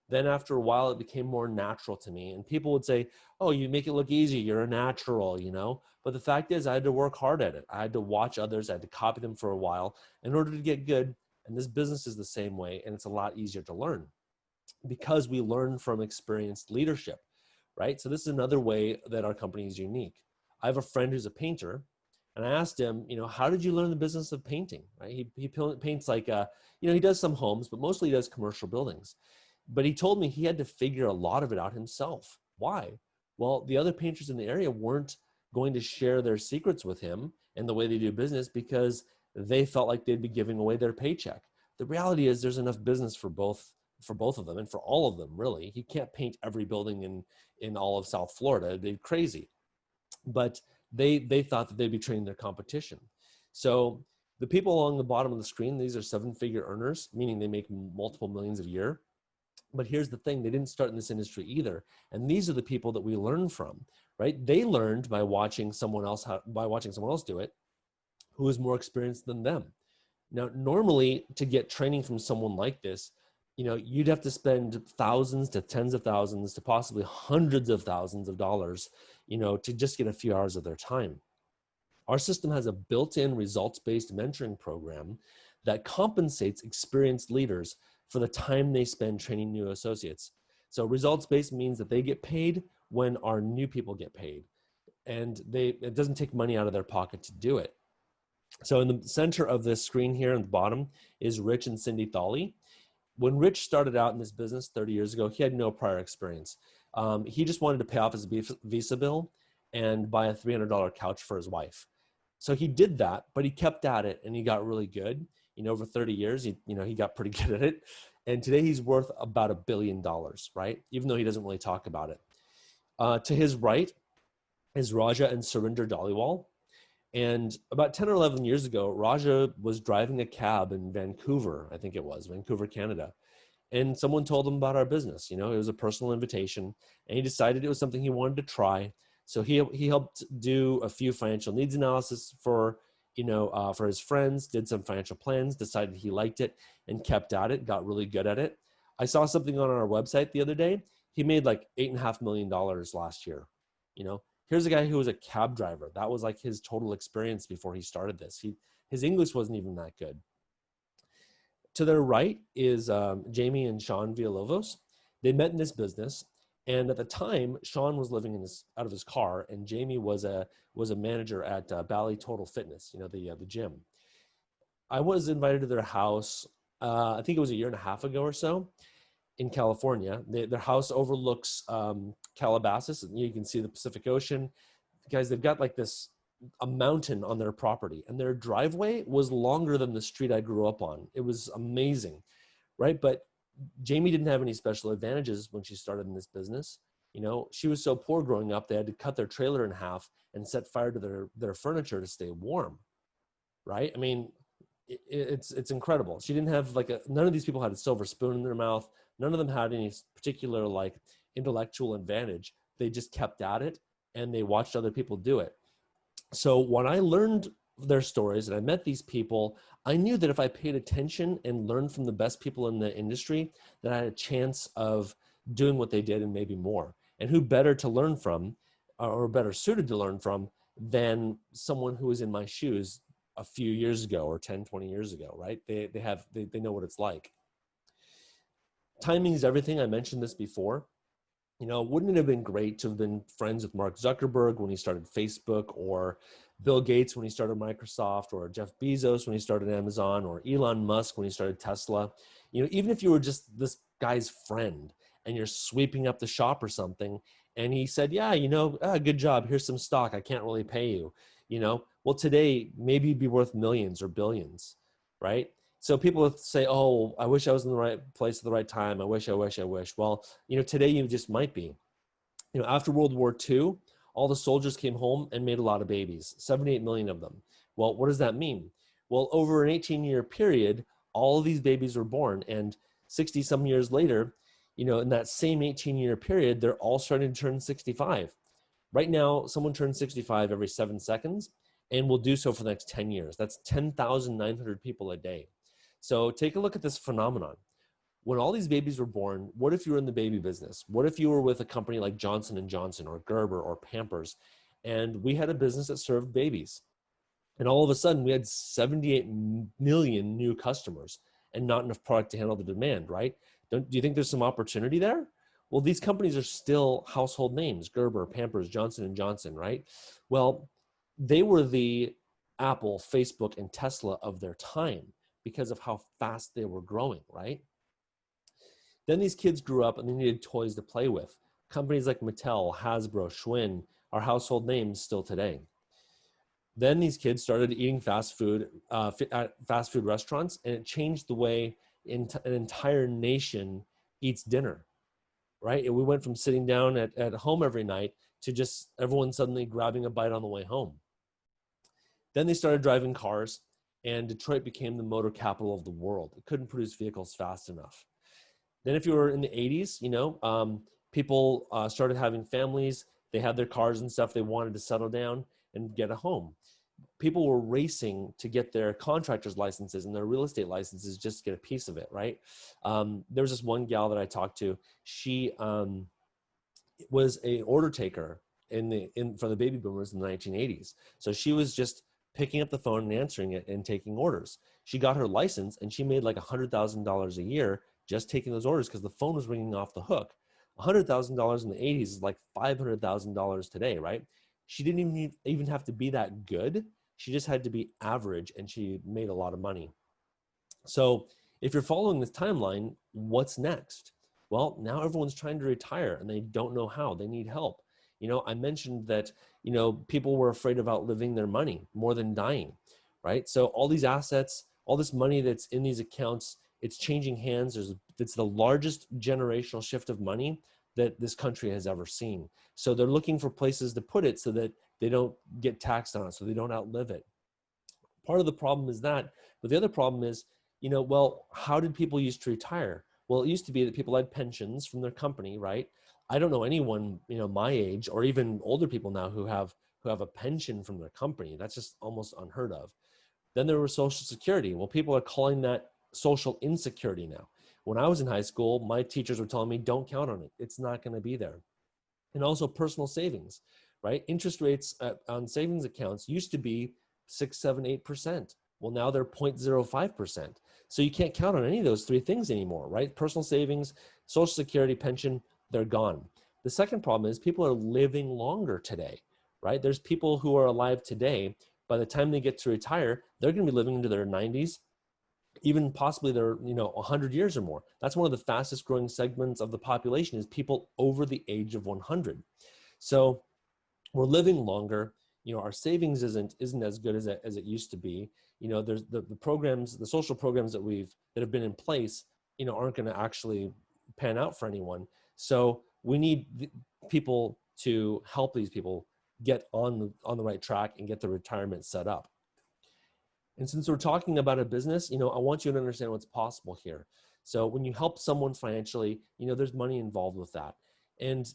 [SPEAKER 1] Then after a while, it became more natural to me. And people would say, oh, you make it look easy. You're a natural, But the fact is, I had to work hard at it. I had to watch others. I had to copy them for a while in order to get good. And this business is the same way. And it's a lot easier to learn because we learn from experienced leadership, right? So this is another way that our company is unique. I have a friend who's a painter, and I asked him, how did you learn the business of painting? Right? He paints like, he does some homes, but mostly he does commercial buildings. But he told me he had to figure a lot of it out himself. Why? Well, the other painters in the area weren't going to share their secrets with him and the way they do business because they felt like they'd be giving away their paycheck. The reality is there's enough business for both of them and for all of them, really. He can't paint every building in all of South Florida. It'd be crazy. But they thought that they'd be training their competition. So the people along the bottom of the screen, these are 7-figure earners, meaning they make multiple millions a year. But here's the thing, they didn't start in this industry either. And these are the people that we learn from, right? They learned by watching someone else do it who was more experienced than them. Now, normally to get training from someone like this, you'd have to spend thousands to tens of thousands to possibly hundreds of thousands of dollars, to just get a few hours of their time. Our system has a built-in results-based mentoring program that compensates experienced leaders for the time they spend training new associates. So results-based means that they get paid when our new people get paid. And it doesn't take money out of their pocket to do it. So in the center of this screen here at the bottom is Rich and Cindy Thawley. When Rich started out in this business 30 years ago, he had no prior experience. He just wanted to pay off his visa bill and buy a $300 couch for his wife. So he did that, but he kept at it and he got really good. Over 30 years, he got pretty good at it. And today he's worth about $1 billion, right? Even though he doesn't really talk about it. To his right is Raja and Surinder Dhaliwal. And about 10 or 11 years ago, Raja was driving a cab in Vancouver, I think it was, Vancouver, Canada. And someone told him about our business. It was a personal invitation, and he decided it was something he wanted to try. So he helped do a few financial needs analysis for his friends, did some financial plans, decided he liked it, and kept at it, got really good at it. I saw something on our website the other day. He made like $8.5 million last year. Here's a guy who was a cab driver. That was like his total experience before he started this. His English wasn't even that good. To their right is Jamie and Sean Villalobos. They met in this business, and at the time, Sean was living out of his car, and Jamie was a manager at Bally Total Fitness, the gym. I was invited to their house. I think it was a year and a half ago or so, in California. Their house overlooks Calabasas, and you can see the Pacific Ocean. Guys, they've got like a mountain on their property, and their driveway was longer than the street I grew up on. It was amazing, right? But Jamie didn't have any special advantages when she started in this business. She was so poor growing up, they had to cut their trailer in half and set fire to their furniture to stay warm, right? I mean, it's incredible. She didn't have none of these people had a silver spoon in their mouth. None of them had any particular intellectual advantage. They just kept at it, and they watched other people do it. So when I learned their stories and I met these people, I knew that if I paid attention and learned from the best people in the industry, that I had a chance of doing what they did and maybe more. And who better to learn from, or better suited to learn from, than someone who was in my shoes a few years ago, or 10, 20 years ago, right? They know what it's like. Timing is everything. I mentioned this before. Wouldn't it have been great to have been friends with Mark Zuckerberg when he started Facebook, or Bill Gates when he started Microsoft, or Jeff Bezos when he started Amazon, or Elon Musk when he started Tesla? Even if you were just this guy's friend and you're sweeping up the shop or something, and he said, yeah, good job. Here's some stock. I can't really pay you. Well, today, maybe you'd be worth millions or billions, right? So people say, oh, I wish I was in the right place at the right time. I wish. Well, today you just might be. After World War II, all the soldiers came home and made a lot of babies, 78 million of them. Well, what does that mean? Well, over an 18-year period, all of these babies were born, and 60 some years later, in that same 18-year period, they're all starting to turn 65. Right now, someone turns 65 every 7 seconds, and will do so for the next 10 years. That's 10,900 people a day. So take a look at this phenomenon. When all these babies were born, what if you were in the baby business? What if you were with a company like Johnson & Johnson or Gerber or Pampers, and we had a business that served babies? And all of a sudden, we had 78 million new customers and not enough product to handle the demand, right? Do you think there's some opportunity there? Well, these companies are still household names: Gerber, Pampers, Johnson & Johnson, right? Well, they were the Apple, Facebook, and Tesla of their time, because of how fast they were growing, right? Then these kids grew up and they needed toys to play with. Companies like Mattel, Hasbro, Schwinn are household names still today. Then these kids started eating fast food at fast food restaurants, and it changed the way an entire nation eats dinner, right? And we went from sitting down at home every night to just everyone suddenly grabbing a bite on the way home. Then they started driving cars, and Detroit became the motor capital of the world. It couldn't produce vehicles fast enough. Then if you were in the 80s, people started having families. They had their cars and stuff. They wanted to settle down and get a home. People were racing to get their contractor's licenses and their real estate licenses just to get a piece of it, right? There was this one gal that I talked to. She was an order taker for the baby boomers in the 1980s. So she was just picking up the phone and answering it and taking orders. She got her license, and she made like $100,000 a year just taking those orders because the phone was ringing off the hook. $100,000 in the 80s is like $500,000 today, right? She didn't even have to be that good. She just had to be average, and she made a lot of money. So if you're following this timeline, what's next? Well, now everyone's trying to retire and they don't know how. They need help. I mentioned that, people were afraid of outliving their money more than dying, right? So all these assets, all this money that's in these accounts, it's changing hands. It's the largest generational shift of money that this country has ever seen. So they're looking for places to put it so that they don't get taxed on it, so they don't outlive it. Part of the problem is that, but the other problem is, well, how did people used to retire? Well, it used to be that people had pensions from their company, right? I don't know anyone, my age or even older people now who have a pension from their company. That's just almost unheard of. Then there was Social Security. Well, people are calling that social insecurity now. When I was in high school, my teachers were telling me, don't count on it. It's not going to be there. And also personal savings, right? Interest rates on savings accounts used to be 6, 7, 8%. Well, now they're 0.05%. So you can't count on any of those three things anymore, right? Personal savings, Social Security, pension, they're gone. The second problem is people are living longer today, right? There's people who are alive today. By the time they get to retire, they're going to be living into their 90s, even possibly they're 100 years or more. That's one of the fastest growing segments of the population is people over the age of 100. So we're living longer. Our savings isn't as good as it used to be. There's the programs, the social programs that have been in place, aren't going to actually pan out for anyone. So we need people to help these people get on the right track and get the retirement set up. And since we're talking about a business, I want you to understand what's possible here. So when you help someone financially, there's money involved with that. And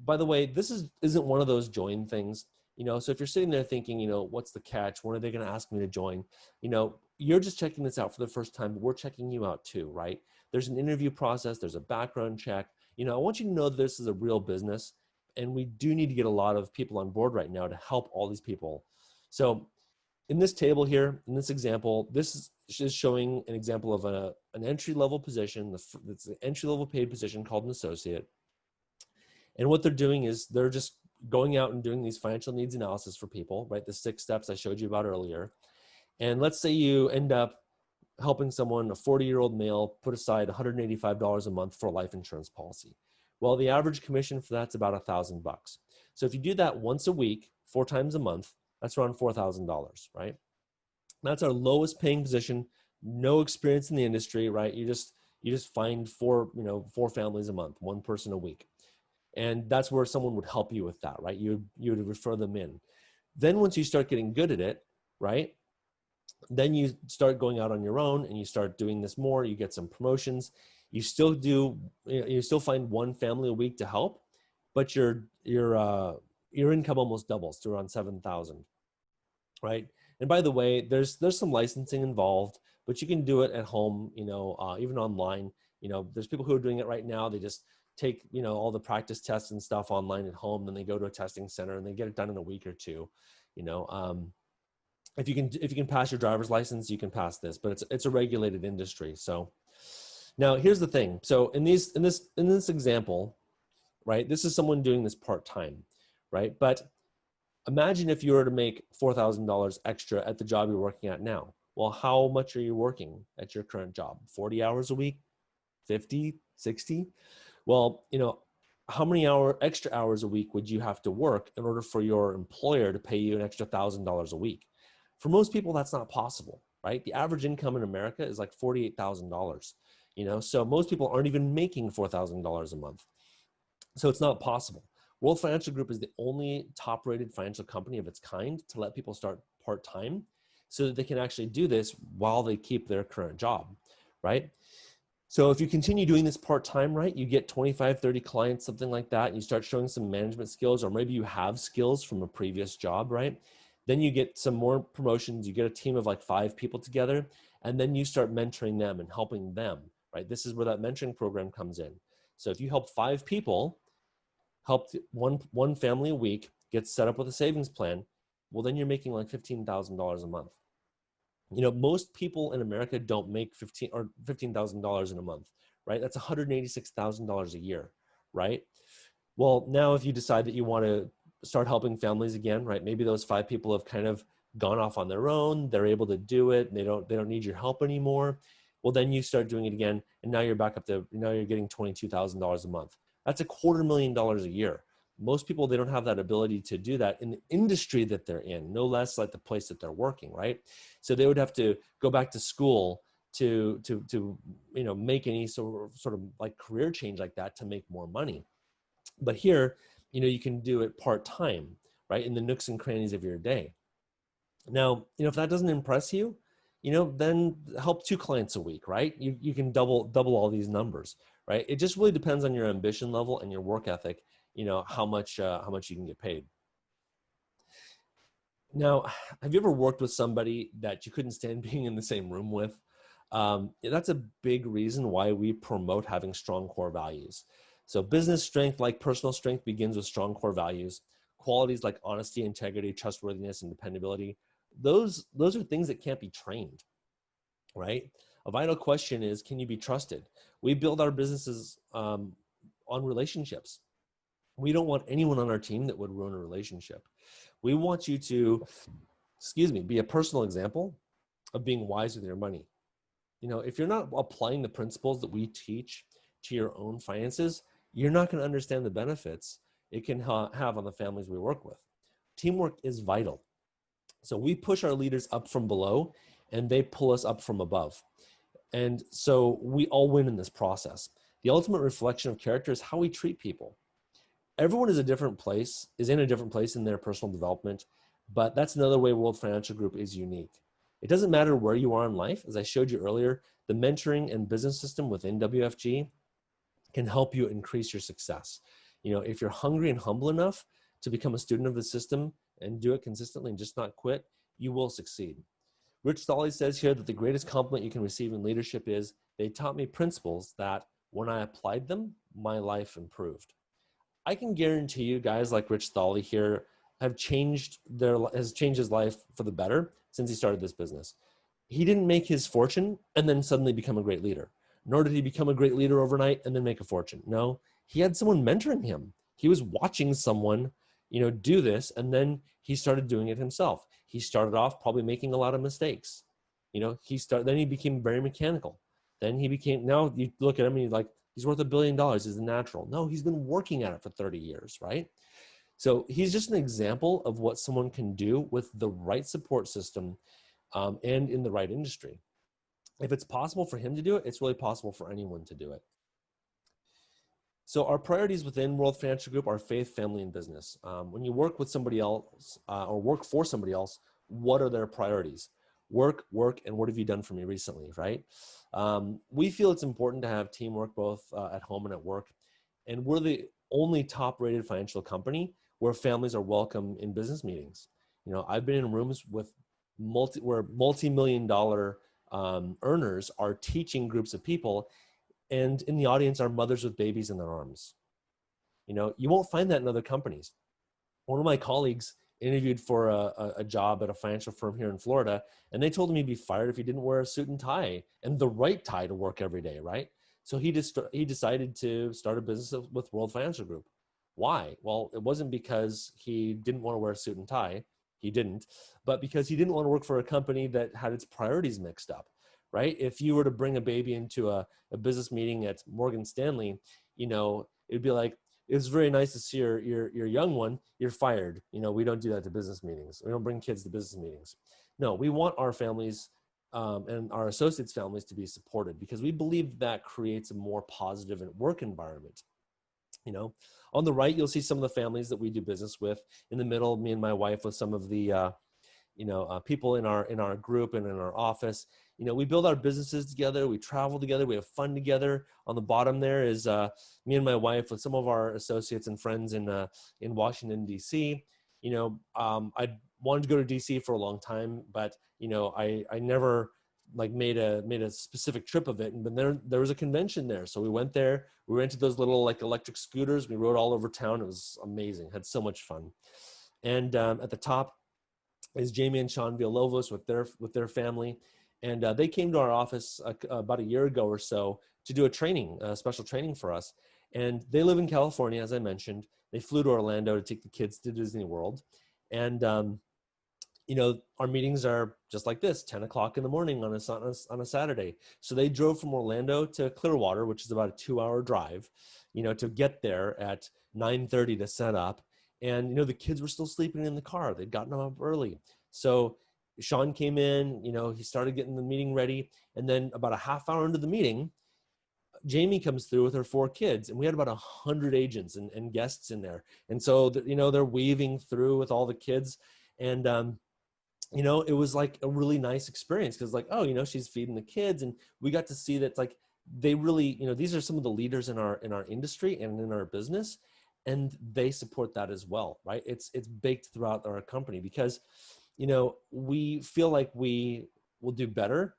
[SPEAKER 1] by the way, this isn't one of those join things. So if you're sitting there thinking, what's the catch? When are they going to ask me to join? You're just checking this out for the first time, but we're checking you out too, right? There's an interview process. There's a background check. I want you to know that this is a real business, and we do need to get a lot of people on board right now to help all these people. So in this table here, in this example, this is just showing an example of an entry-level position. It's an entry-level paid position called an associate. And what they're doing is they're just going out and doing these financial needs analysis for people, right? The 6 steps I showed you about earlier. And let's say you end up helping someone, a 40-year-old male, put aside $185 a month for a life insurance policy. Well, the average commission for that's about $1,000. So if you do that once a week, 4 times a month, that's around $4,000, right? That's our lowest paying position, no experience in the industry, right? You just find 4 families a month, 1 person a week. And that's where someone would help you with that, right? You would refer them in. Then once you start getting good at it, right? Then you start going out on your own and you start doing this more. You get some promotions. You still find 1 family a week to help, but your income almost doubles to around 7,000, right? And by the way, there's some licensing involved, but you can do it at home, even online. There's people who are doing it right now. They just take, all the practice tests and stuff online at home. Then they go to a testing center and they get it done in a week or 2. If you can pass your driver's license, you can pass this, but it's a regulated industry. So now here's the thing. So in this example, right, this is someone doing this part-time, right? But imagine if you were to make $4,000 extra at the job you're working at now. Well, how much are you working at your current job? 40 hours a week, 50, 60? Well, how many extra hours a week would you have to work in order for your employer to pay you an extra $1,000 a week? For most people, that's not possible, right? The average income in America is like $48,000, so most people aren't even making $4,000 a month. So it's not possible. World Financial Group is the only top-rated financial company of its kind to let people start part-time so that they can actually do this while they keep their current job, right? So if you continue doing this part-time, right, you get 25, 30 clients, something like that, and you start showing some management skills, or maybe you have skills from a previous job, right? Then you get some more promotions, you get a team of like 5 people together, and then you start mentoring them and helping them, right? This is where that mentoring program comes in. So if you help 5 people, helped one family a week, get set up with a savings plan, well, then you're making like $15,000 a month. Most people in America don't make $15,000 in a month, right? That's $186,000 a year, right? Well, now if you decide that you want to start helping families again, right? Maybe those 5 people have kind of gone off on their own. They're able to do it. And they don't need your help anymore. Well, then you start doing it again. And now you're back up to, now you're getting $22,000 a month. That's $250,000 a year. Most people, they don't have that ability to do that in the industry that they're in, no less like the place that they're working, right? So they would have to go back to school to make any sort of like career change like that to make more money. But here, you can do it part-time, right? In the nooks and crannies of your day. Now, if that doesn't impress you, then help 2 clients a week, right? You can double all these numbers, right? It just really depends on your ambition level and your work ethic, how much you can get paid. Now, have you ever worked with somebody that you couldn't stand being in the same room with? That's a big reason why we promote having strong core values. So business strength, like personal strength, begins with strong core values. Qualities like honesty, integrity, trustworthiness, and dependability, those are things that can't be trained, right? A vital question is, can you be trusted? We build our businesses on relationships. We don't want anyone on our team that would ruin a relationship. We want you to, be a personal example of being wise with your money. If you're not applying the principles that we teach to your own finances, you're not going to understand the benefits it can have on the families we work with. Teamwork is vital. So we push our leaders up from below and they pull us up from above. And so we all win in this process. The ultimate reflection of character is how we treat people. Everyone is in a different place in their personal development, but that's another way World Financial Group is unique. It doesn't matter where you are in life. As I showed you earlier, the mentoring and business system within WFG can help you increase your success. If you're hungry and humble enough to become a student of the system and do it consistently and just not quit, you will succeed. Rich Stolley says here that the greatest compliment you can receive in leadership is, they taught me principles that when I applied them, my life improved. I can guarantee you guys like Rich Stolley here has changed his life for the better since he started this business. He didn't make his fortune and then suddenly become a great leader, nor did he become a great leader overnight and then make a fortune. No, he had someone mentoring him. He was watching someone, do this, and then he started doing it himself. He started off probably making a lot of mistakes. Then he became very mechanical. Then now you look at him and he's worth $1 billion. Is it natural? No, he's been working at it for 30 years, right? So he's just an example of what someone can do with the right support system and in the right industry. If it's possible for him to do it, it's really possible for anyone to do it. So our priorities within World Financial Group are faith, family, and business. When you work with somebody else or work for somebody else, what are their priorities? Work, and what have you done for me recently, right? We feel it's important to have teamwork both at home and at work. And we're the only top-rated financial company where families are welcome in business meetings. I've been in rooms with where multi-million-dollar earners are teaching groups of people, and in the audience are mothers with babies in their arms. You won't find that in other companies. One of my colleagues interviewed for a job at a financial firm here in Florida, and they told him he'd be fired if he didn't wear a suit and tie, and the right tie to work every day, right? So he decided to start a business with World Financial Group. Why? Well, it wasn't because he didn't want to wear a suit and tie. He didn't, but because he didn't want to work for a company that had its priorities mixed up, right? If you were to bring a baby into a business meeting at Morgan Stanley, it'd be like, it's very nice to see your young one, you're fired. We don't do that to business meetings. We don't bring kids to business meetings. No, we want our families and our associates' families to be supported because we believe that creates a more positive work environment. On the right, you'll see some of the families that we do business with. In the middle, me and my wife with some of the people in our group and in our office. We build our businesses together. We travel together. We have fun together. On the bottom there is me and my wife with some of our associates and friends in Washington, D.C. I wanted to go to D.C. for a long time, but I never made a specific trip of it. But there was a convention there, so we went there. We rented those little electric scooters. We rode all over town. It was amazing. Had so much fun. And at the top is Jamie and Sean Villalobos with their family. And they came to our office about a year ago or so to do a training, a special training for us. And they live in California, as I mentioned. They flew to Orlando to take the kids to Disney World. And, our meetings are just like this, 10 o'clock in the morning on a Saturday. So they drove from Orlando to Clearwater, which is about a 2-hour drive, to get there at 9:30 to set up. And, the kids were still sleeping in the car. They'd gotten them up early. So Sean came in, he started getting the meeting ready. And then about a half hour into the meeting, Jamie comes through with her 4 kids, and we had about 100 agents and guests in there. And so, they're weaving through with all the kids. And, it was like a really nice experience because she's feeding the kids, and we got to see that they really, these are some of the leaders in our industry and in our business, and they support that as well, right? It's baked throughout our company because, we feel like we will do better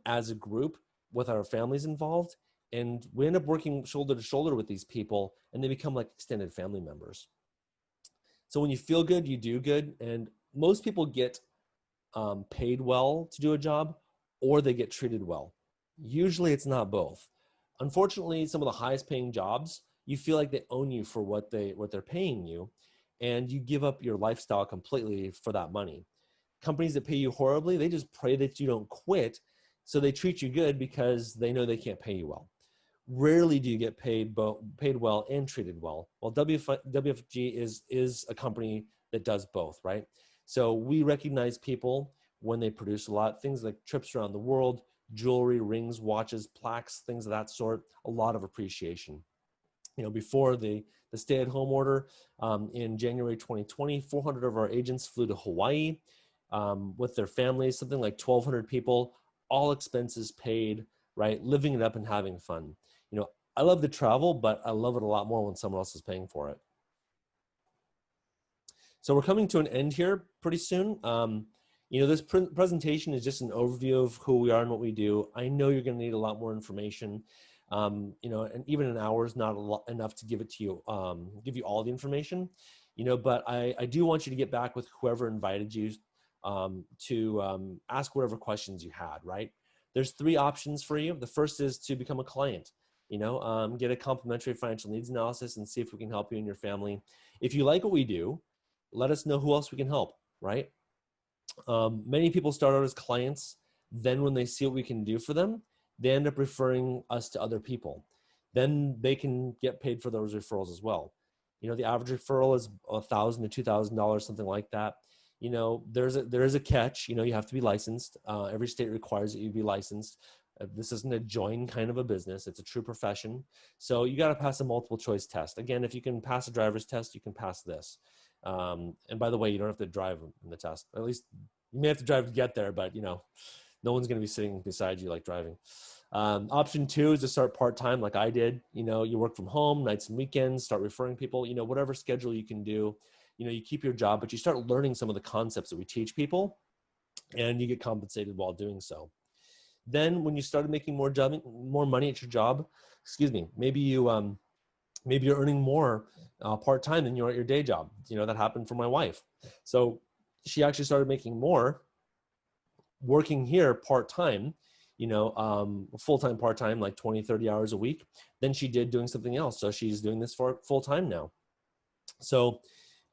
[SPEAKER 1] as a group with our families involved, and we end up working shoulder to shoulder with these people, and they become like extended family members. So when you feel good, you do good, and most people get paid well to do a job, or they get treated well. Usually it's not both. Unfortunately, some of the highest paying jobs, you feel like they own you for what they're paying you, and you give up your lifestyle completely for that money. Companies that pay you horribly, they just pray that you don't quit, so they treat you good because they know they can't pay you well. Rarely do you get paid well and treated well. Well, WFG is a company that does both, right? So we recognize people when they produce a lot, things like trips around the world, jewelry, rings, watches, plaques, things of that sort, a lot of appreciation. Before the stay-at-home order in January 2020, 400 of our agents flew to Hawaii with their families, something like 1,200 people, all expenses paid, right? Living it up and having fun. I love to travel, but I love it a lot more when someone else is paying for it. So we're coming to an end here pretty soon. This presentation is just an overview of who we are and what we do. I know you're going to need a lot more information. And even an hour is not enough to give it to you, give you all the information, but I do want you to get back with whoever invited you to ask whatever questions you had, right? There's 3 options for you. The first is to become a client, get a complimentary financial needs analysis and see if we can help you and your family. If you like what we do, let us know who else we can help, right? Many people start out as clients. Then when they see what we can do for them, they end up referring us to other people. Then they can get paid for those referrals as well. The average referral is $1,000 to $2,000, something like that. There is a catch. You have to be licensed. Every state requires that you be licensed. This isn't a join kind of a business. It's a true profession. So you got to pass a multiple choice test. Again, if you can pass a driver's test, you can pass this. And by the way, you don't have to drive in the test. At least you may have to drive to get there, but no one's going to be sitting beside you like driving. Option 2 is to start part-time like I did. You work from home, nights and weekends, start referring people, whatever schedule you can do. You keep your job, but you start learning some of the concepts that we teach people, and you get compensated while doing so. Then when you started making more money at your job, maybe you're earning more part-time than you are at your day job. That happened for my wife. So she actually started making more working here part-time, full-time, part-time, like 20, 30 hours a week, than she did doing something else. So she's doing this for full-time now. So,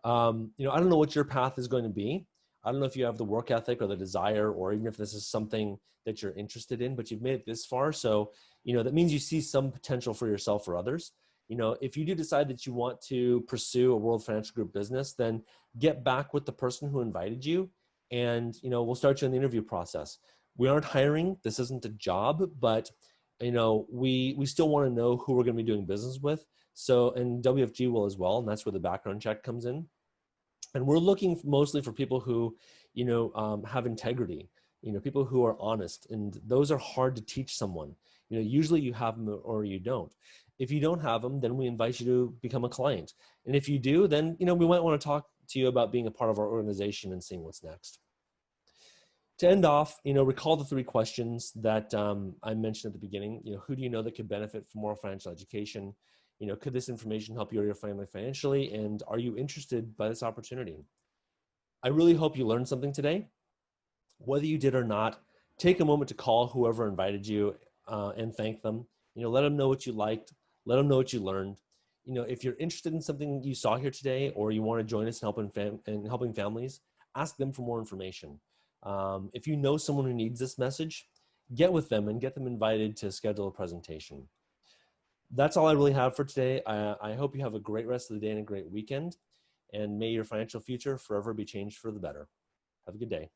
[SPEAKER 1] I don't know what your path is going to be. I don't know if you have the work ethic or the desire, or even if this is something that you're interested in, but you've made it this far. So, that means you see some potential for yourself or others. If you do decide that you want to pursue a World Financial Group business, then get back with the person who invited you, and, we'll start you in the interview process. We aren't hiring. This isn't a job, but, we still want to know who we're going to be doing business with. So, and WFG will as well. And that's where the background check comes in. And we're looking mostly for people who, have integrity, people who are honest, and those are hard to teach someone. Usually you have them or you don't. If you don't have them, then we invite you to become a client. And if you do, then, we might want to talk to you about being a part of our organization and seeing what's next. To end off, recall the 3 questions that I mentioned at the beginning. Who do you know that could benefit from more financial education? Could this information help you or your family financially? And are you interested by this opportunity? I really hope you learned something today. Whether you did or not, take a moment to call whoever invited you and thank them. Let them know what you liked. Let them know what you learned. If you're interested in something you saw here today, or you want to join us in helping families, ask them for more information. If you know someone who needs this message, get with them and get them invited to schedule a presentation. That's all I really have for today. I hope you have a great rest of the day and a great weekend, and may your financial future forever be changed for the better. Have a good day.